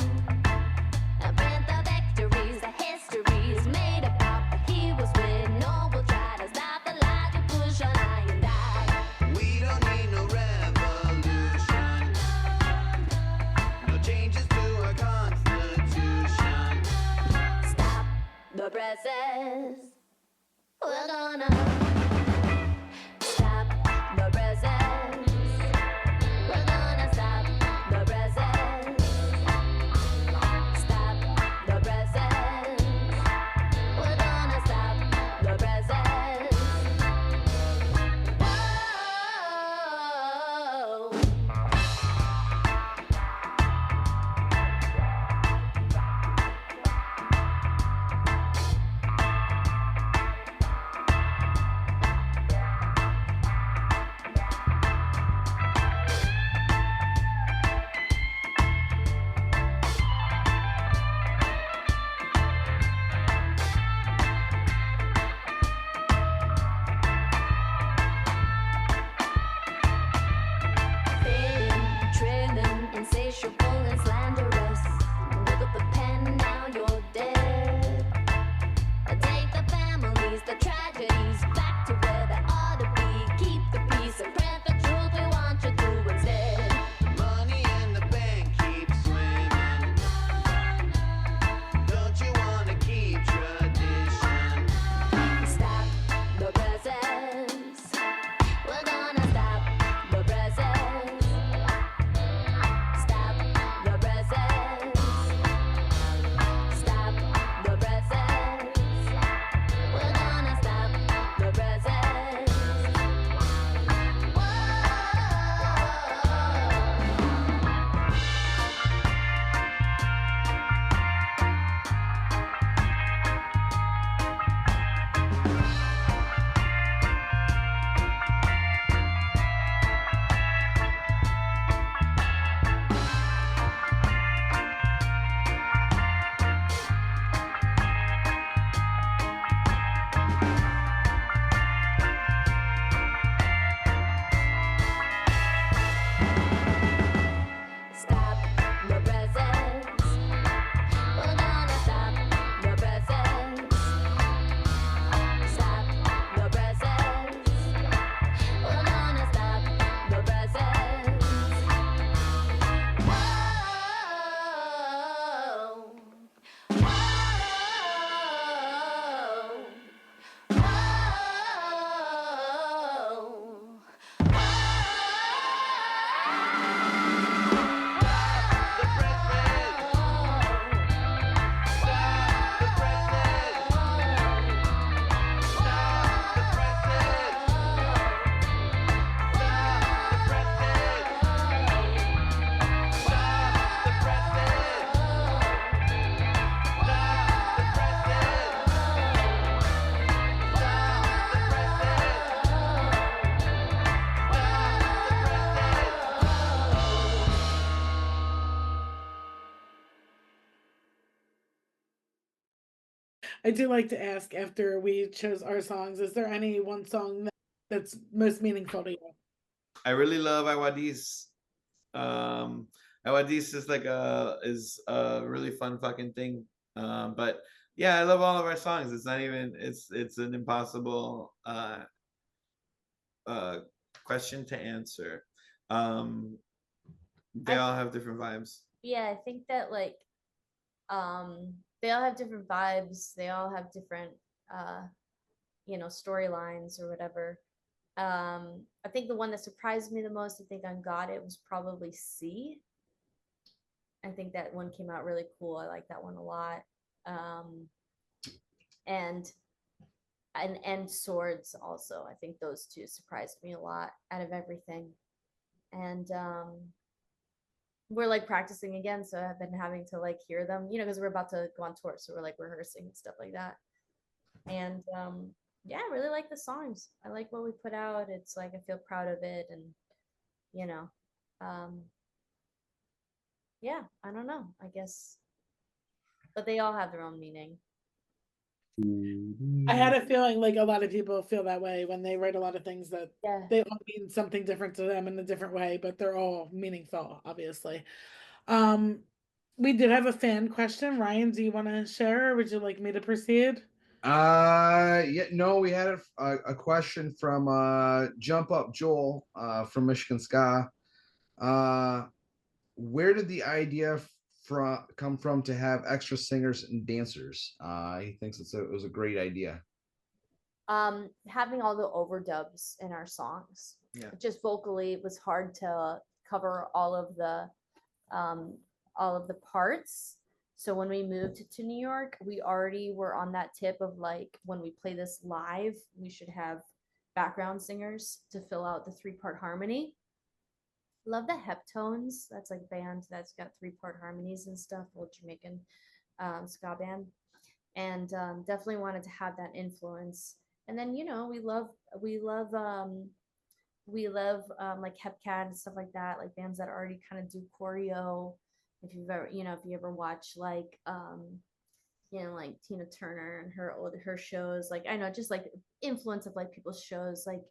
[SPEAKER 7] And print the victories, the histories made about the heroes with no will try to stop the lies you push on I and I.
[SPEAKER 6] We don't need no revolution. No changes to our constitution.
[SPEAKER 7] Stop the presses. We're gonna stop the presses. We're gonna stop the presses. Stop the presses. We're gonna stop the presses. Whoa. Failing, trailing, insatiable and slanderous. Look at the pen, now you're dead. Take the families, the tragedies, back to where they ought to be. Keep the peace and print the truth we want you to instead.
[SPEAKER 6] Money in the bank keeps swimming. Don't you wanna keep tradition?
[SPEAKER 7] Stop the presents. We're gonna stop the presents. Stop the presents.
[SPEAKER 2] I do like to ask after we chose our songs, is there any one song that's most meaningful to you?
[SPEAKER 3] I really love Awadis. Awadis is like a really fun fucking thing. But yeah, I love all of our songs. It's not even it's an impossible question to answer. They all have different vibes.
[SPEAKER 4] Yeah, I think that like they all have different vibes. They all have different storylines or whatever. I think the one that surprised me the most, I think on Got It, was probably C. I think that one came out really cool. I like that one a lot. And Swords also. I think those two surprised me a lot out of everything. And we're like practicing again, so I've been having to like hear them, because we're about to go on tour, so we're like rehearsing and stuff like that. And yeah, I really like the songs. I like what we put out. It's like I feel proud of it, and yeah, I don't know, I guess, but they all have their own meaning.
[SPEAKER 2] I had a feeling like a lot of people feel that way when they write a lot of things, that they all mean something different to them in a different way, but they're all meaningful, obviously. We did have a fan question. Ryan, do you want to share, or would you like me to proceed?
[SPEAKER 5] Yeah, no, we had a question from Jump Up Joel from Michigan Ska. Where did the idea come from to have extra singers and dancers? He thinks it was a great idea.
[SPEAKER 4] Having all the overdubs in our songs.
[SPEAKER 3] Yeah.
[SPEAKER 4] Just vocally, it was hard to cover all of the parts. So when we moved to New York, we already were on that tip of like, when we play this live, we should have background singers to fill out the 3-part harmony. Love the Heptones. That's like a band that's got 3-part harmonies and stuff, old Jamaican ska band. And definitely wanted to have that influence. And then, we love like Hepcat and stuff like that, like bands that already kind of do choreo. If you ever watch like like Tina Turner and her shows, like I know, just like influence of like people's shows. Like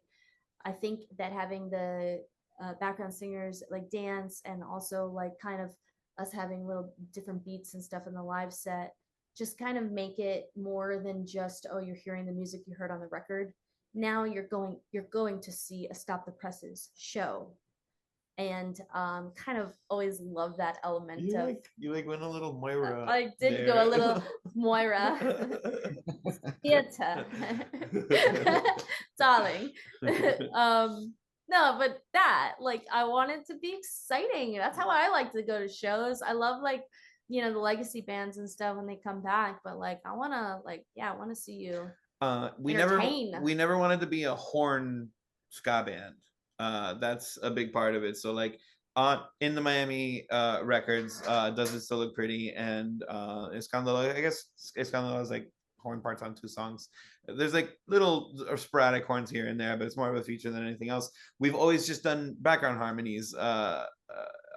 [SPEAKER 4] I think that having the background singers like dance, and also like kind of us having little different beats and stuff in the live set, just kind of make it more than just, oh, you're hearing the music you heard on the record. Now you're going to see a Stop the Presses show. And kind of always love that element.
[SPEAKER 3] You went a little Moira.
[SPEAKER 4] I did go a little Moira. Theater. Darling. No, but that, like, I want it to be exciting. That's how I like to go to shows. I love like, the legacy bands and stuff when they come back, but like I want to see you.
[SPEAKER 3] We never wanted to be a horn ska band. That's a big part of it. So like in the Miami records, Does It Still Look Pretty, and Escándalo, I guess Escándalo is like horn parts on 2 songs. There's like little or sporadic horns here and there, but it's more of a feature than anything else. We've always just done background harmonies.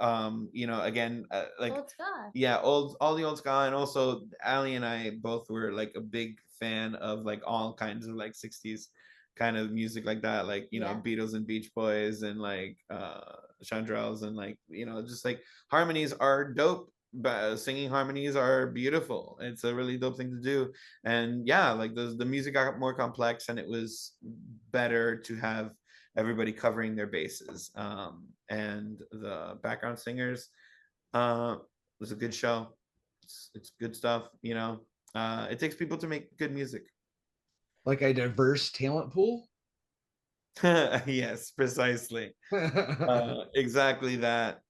[SPEAKER 3] Again, like
[SPEAKER 4] old ska.
[SPEAKER 3] Yeah, all the old ska. And also Ali and I both were like a big fan of like all kinds of like 60s kind of music like that, like Beatles and Beach Boys and like Chandrals, and like just like harmonies are dope, but singing harmonies are beautiful. It's a really dope thing to do. And yeah, like the music got more complex, and it was better to have everybody covering their bases. And the background singers, was a good show. It's good stuff. It takes people to make good music.
[SPEAKER 5] Like a diverse talent pool?
[SPEAKER 3] Yes, precisely. Exactly that.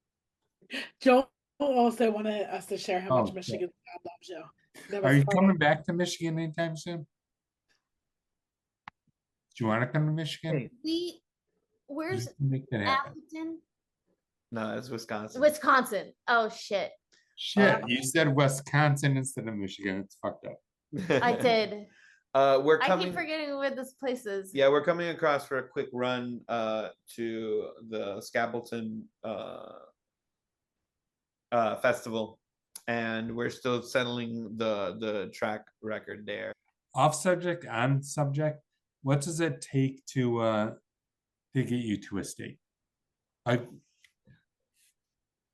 [SPEAKER 2] Joel also wanted us to share how much Michigan loves you.
[SPEAKER 1] Are you coming back to Michigan anytime soon? Do you want to come to Michigan?
[SPEAKER 4] Where's Appleton?
[SPEAKER 3] No, it's Wisconsin.
[SPEAKER 4] Wisconsin. Oh shit.
[SPEAKER 1] Shit, you said Wisconsin instead of Michigan. It's fucked up.
[SPEAKER 4] I did.
[SPEAKER 3] I
[SPEAKER 4] keep forgetting where this place is.
[SPEAKER 3] Yeah, we're coming across for a quick run to the Scableton festival and we're still settling the track record there.
[SPEAKER 1] Off subject, on subject, what does it take to get you to a state?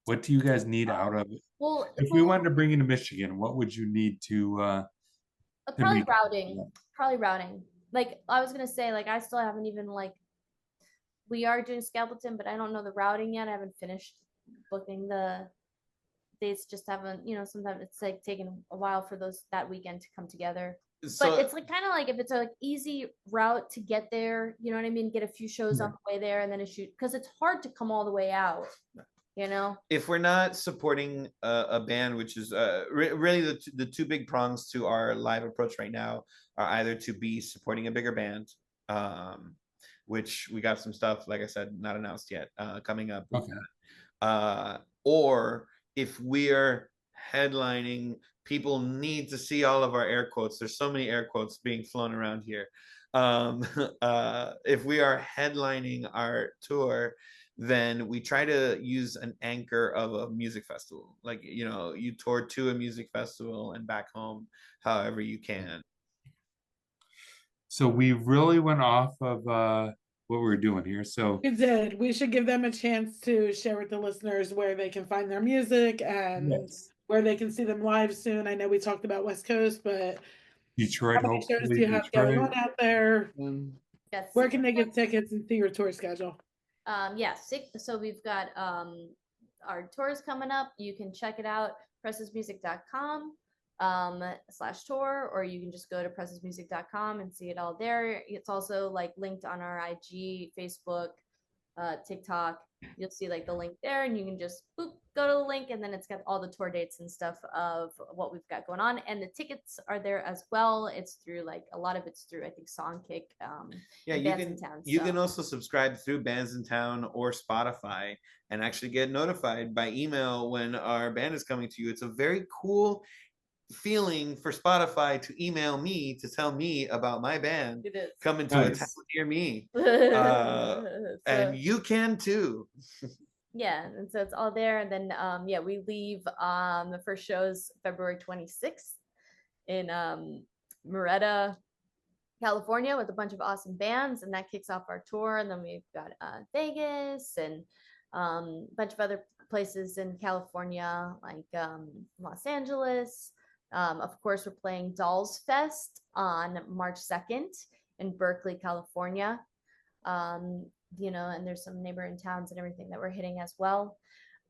[SPEAKER 1] What do you guys need out of it?
[SPEAKER 4] Well,
[SPEAKER 1] If we wanted to bring you to Michigan, what would you need to
[SPEAKER 4] probably
[SPEAKER 1] make
[SPEAKER 4] routing. Probably routing. Like I was gonna say, like I still haven't even like we are doing Scalpelton, but I don't know the routing yet. I haven't finished booking the dates. Just haven't, sometimes it's like taking a while for that weekend to come together.
[SPEAKER 3] So
[SPEAKER 4] But it's like kind of like if it's a like easy route to get there, you know what I mean? Get a few shows on the way there and then a shoot, because it's hard to come all the way out.
[SPEAKER 3] If we're not supporting a band, which is really the two big prongs to our live approach right now are either to be supporting a bigger band, which we got some stuff, like I said, not announced yet, coming up.
[SPEAKER 1] Okay.
[SPEAKER 3] Or if we're headlining, people need to see all of our air quotes. There's so many air quotes being flown around here. If we are headlining our tour, then we try to use an anchor of a music festival. Like, you tour to a music festival and back home however you can.
[SPEAKER 1] So we really went off of what we're doing here. So
[SPEAKER 2] we did. We should give them a chance to share with the listeners where they can find their music and where they can see them live soon. I know we talked about West Coast, but
[SPEAKER 1] Detroit,
[SPEAKER 2] how many shows do you have going on out there?
[SPEAKER 4] Yes.
[SPEAKER 2] Where can they get tickets and see your tour schedule?
[SPEAKER 4] So we've got our tours coming up. You can check it out, pressesmusic.com /tour, or you can just go to pressesmusic.com and see it all there. It's also like linked on our IG, Facebook, TikTok. You'll see like the link there, and you can just go to the link, and then it's got all the tour dates and stuff of what we've got going on, and the tickets are there as well. It's through like a lot of it's through I think Songkick.
[SPEAKER 3] You can also subscribe through Bands in Town or Spotify and actually get notified by email when our band is coming to you. It's a very cool feeling for Spotify to email me to tell me about my band coming to a town near me. And you can too.
[SPEAKER 4] Yeah, and so it's all there. And then we leave the first show's February 26th in Moretta, California, with a bunch of awesome bands, and that kicks off our tour. And then we've got Vegas and a bunch of other places in California, like Los Angeles. Of course, we're playing Dolls Fest on March 2nd in Berkeley, California. And there's some neighboring towns and everything that we're hitting as well.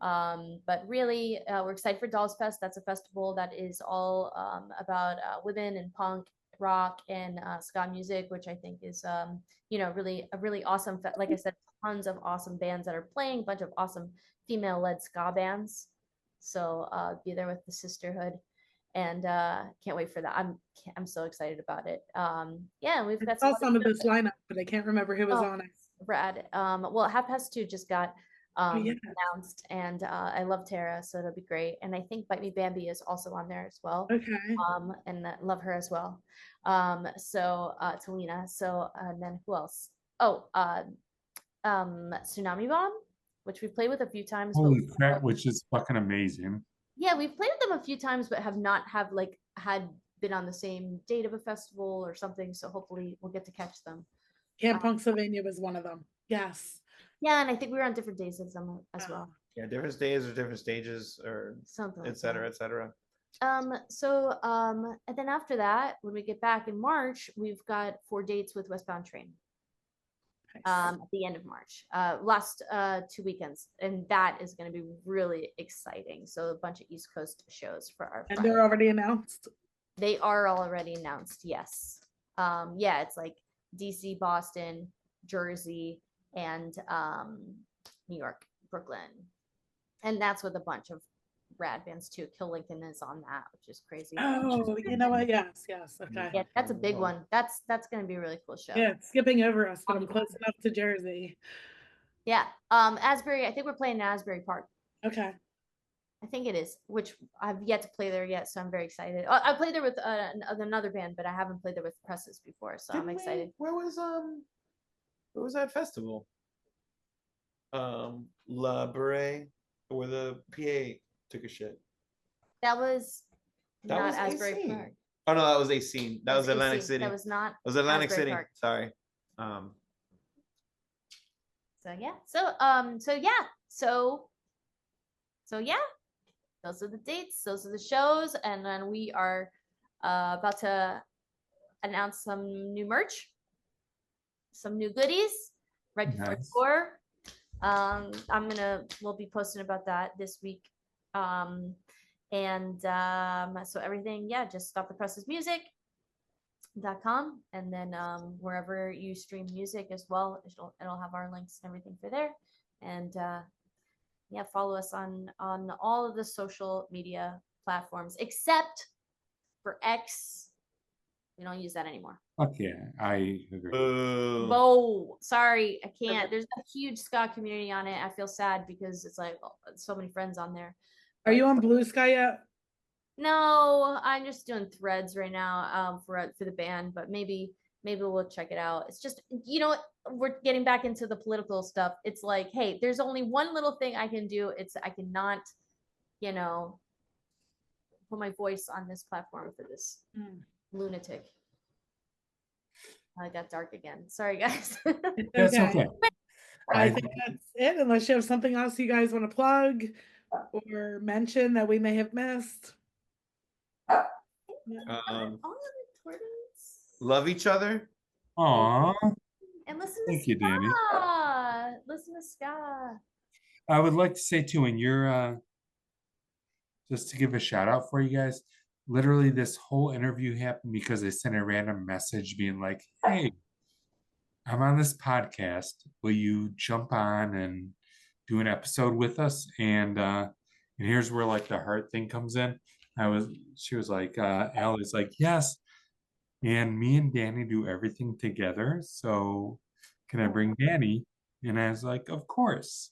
[SPEAKER 4] But really, we're excited for Dolls Fest. That's a festival that is all about women and punk, rock, and ska music, which I think is, really a really awesome. Like I said, tons of awesome bands that are playing, a bunch of awesome female-led ska bands. So be there with the sisterhood. And can't wait for that. I'm so excited about it. We've got
[SPEAKER 2] some of this lineup, but I can't remember who was on it.
[SPEAKER 4] Brad. Well, Half Past Two just got announced, and I love Tara, so it'll be great. And I think Bite Me Bambi is also on there as well.
[SPEAKER 2] Okay.
[SPEAKER 4] And love her as well. Talina. So and then who else? Tsunami Bomb, which we played with a few times.
[SPEAKER 1] Holy crap, which is fucking amazing.
[SPEAKER 4] Yeah, we've played with them a few times, but have not had been on the same date of a festival or something. So hopefully we'll get to catch them.
[SPEAKER 2] Camp Pennsylvania was one of them. Yes.
[SPEAKER 4] Yeah, and I think we were on different days as them as well.
[SPEAKER 3] Yeah, different days or different stages or something, et cetera, et cetera.
[SPEAKER 4] And then after that, when we get back in March, we've got 4 dates with Westbound Train. At the end of March, last 2 weekends, and that is going to be really exciting. So a bunch of East Coast shows for our
[SPEAKER 2] and they're already announced.
[SPEAKER 4] They are already announced. Yes. It's like DC, Boston, Jersey, and New York, Brooklyn, and that's with a bunch of rad bands too. Kill Lincoln is on that, which is crazy.
[SPEAKER 2] Oh, you know what? Yes. Okay.
[SPEAKER 4] Yeah, that's a big one. That's going to be a really cool show.
[SPEAKER 2] Yeah, it's skipping over us, but I'm close enough to Jersey.
[SPEAKER 4] Yeah. Asbury. I think we're playing in Asbury Park.
[SPEAKER 2] Okay.
[SPEAKER 4] I think it is, which I've yet to play there yet, so I'm very excited. I played there with another band, but I haven't played there with Presses before, so I'm excited.
[SPEAKER 3] Where was that festival? La Beret, where the PA took a shit.
[SPEAKER 4] That was
[SPEAKER 3] That
[SPEAKER 4] not
[SPEAKER 3] was
[SPEAKER 4] Asbury
[SPEAKER 3] AC.
[SPEAKER 4] Park.
[SPEAKER 3] Oh no, that was AC. That was Atlantic
[SPEAKER 4] AC.
[SPEAKER 3] City.
[SPEAKER 4] That was not.
[SPEAKER 3] It was Atlantic
[SPEAKER 4] Asbury
[SPEAKER 3] City.
[SPEAKER 4] Park.
[SPEAKER 3] Sorry.
[SPEAKER 4] So yeah. So yeah. Those are the dates. Those are the shows, and then we are about to announce some new merch, some new goodies right before
[SPEAKER 1] Nice.
[SPEAKER 4] tour. We'll be posting about that this week. So everything, yeah, just stopthepressesmusic.com, and then wherever you stream music as well, it'll have our links and everything for there. And yeah, follow us on all of the social media platforms except for X. We don't use that anymore.
[SPEAKER 1] Fuck yeah, I agree.
[SPEAKER 4] Oh, sorry, I can't. There's a huge ska community on it. I feel sad because it's like so many friends on there.
[SPEAKER 2] Are you on Blue Sky yet?
[SPEAKER 4] No, I'm just doing threads right now for the band, but maybe we'll check it out. It's just, we're getting back into the political stuff. It's like, hey, there's only one little thing I can do. I cannot, put my voice on this platform for this lunatic. I got dark again. Sorry, guys.
[SPEAKER 1] That's okay.
[SPEAKER 2] I think that's it, unless you have something else you guys want to plug or mention that we may have missed.
[SPEAKER 3] Love each other.
[SPEAKER 1] Aw.
[SPEAKER 4] And listen to
[SPEAKER 1] Thank you, Danny.
[SPEAKER 4] Ska. Listen to Ska.
[SPEAKER 1] I would like to say too, and you're just to give a shout out for you guys. Literally, this whole interview happened because I sent a random message being like, "Hey, I'm on this podcast. Will you jump on and do an episode with us?" And here's where like the heart thing comes in. She was like, Allie's like, yes. And me and Danny do everything together. So can I bring Danny? And I was like, of course.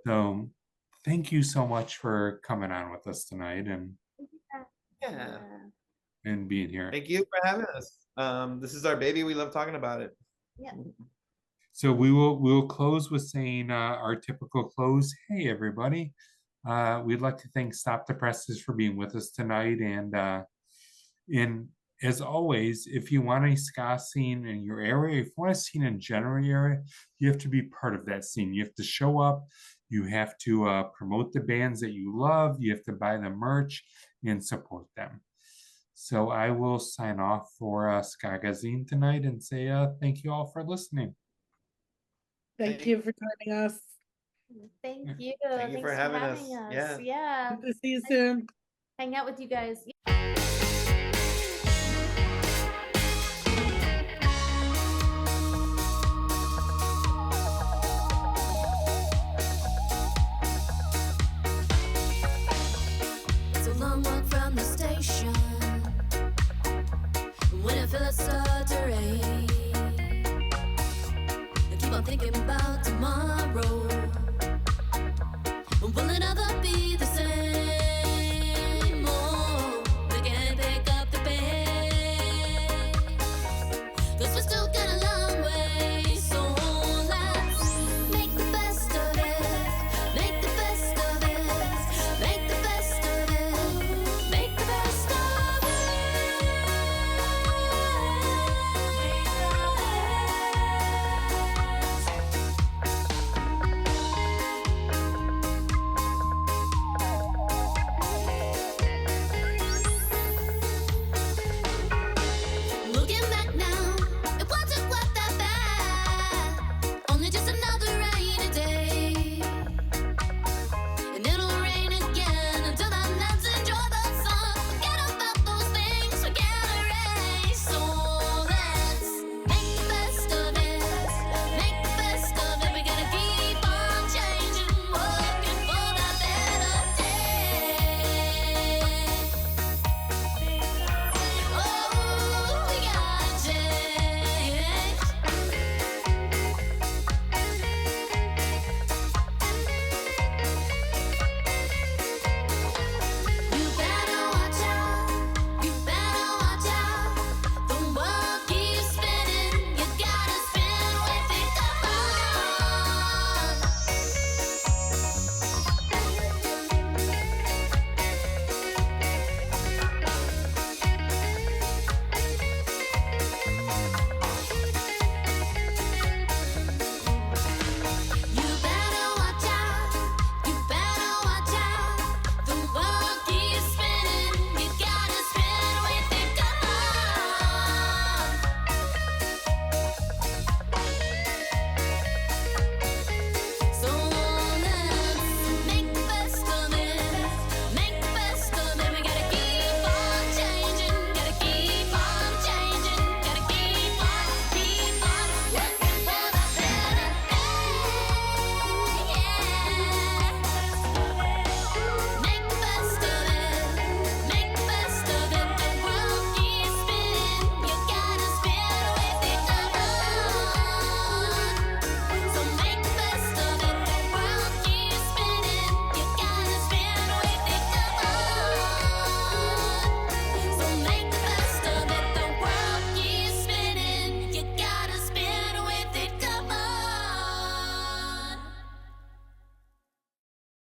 [SPEAKER 1] So thank you so much for coming on with us tonight and being here.
[SPEAKER 3] Thank you for having us. This is our baby. We love talking about it.
[SPEAKER 4] Yeah.
[SPEAKER 1] So we will close with saying our typical close. Hey everybody. We'd like to thank Stop the Presses for being with us tonight. And as always, if you want a ska scene in your area, if you want a scene in general area, you have to be part of that scene. You have to show up. You have to promote the bands that you love. You have to buy the merch and support them. So I will sign off for Skagazine tonight and say thank you all for listening.
[SPEAKER 2] Thank you for joining us.
[SPEAKER 4] Thank you.
[SPEAKER 3] Thank you for having us.
[SPEAKER 4] Yeah.
[SPEAKER 2] Hope to see you soon.
[SPEAKER 4] Hang out with you guys.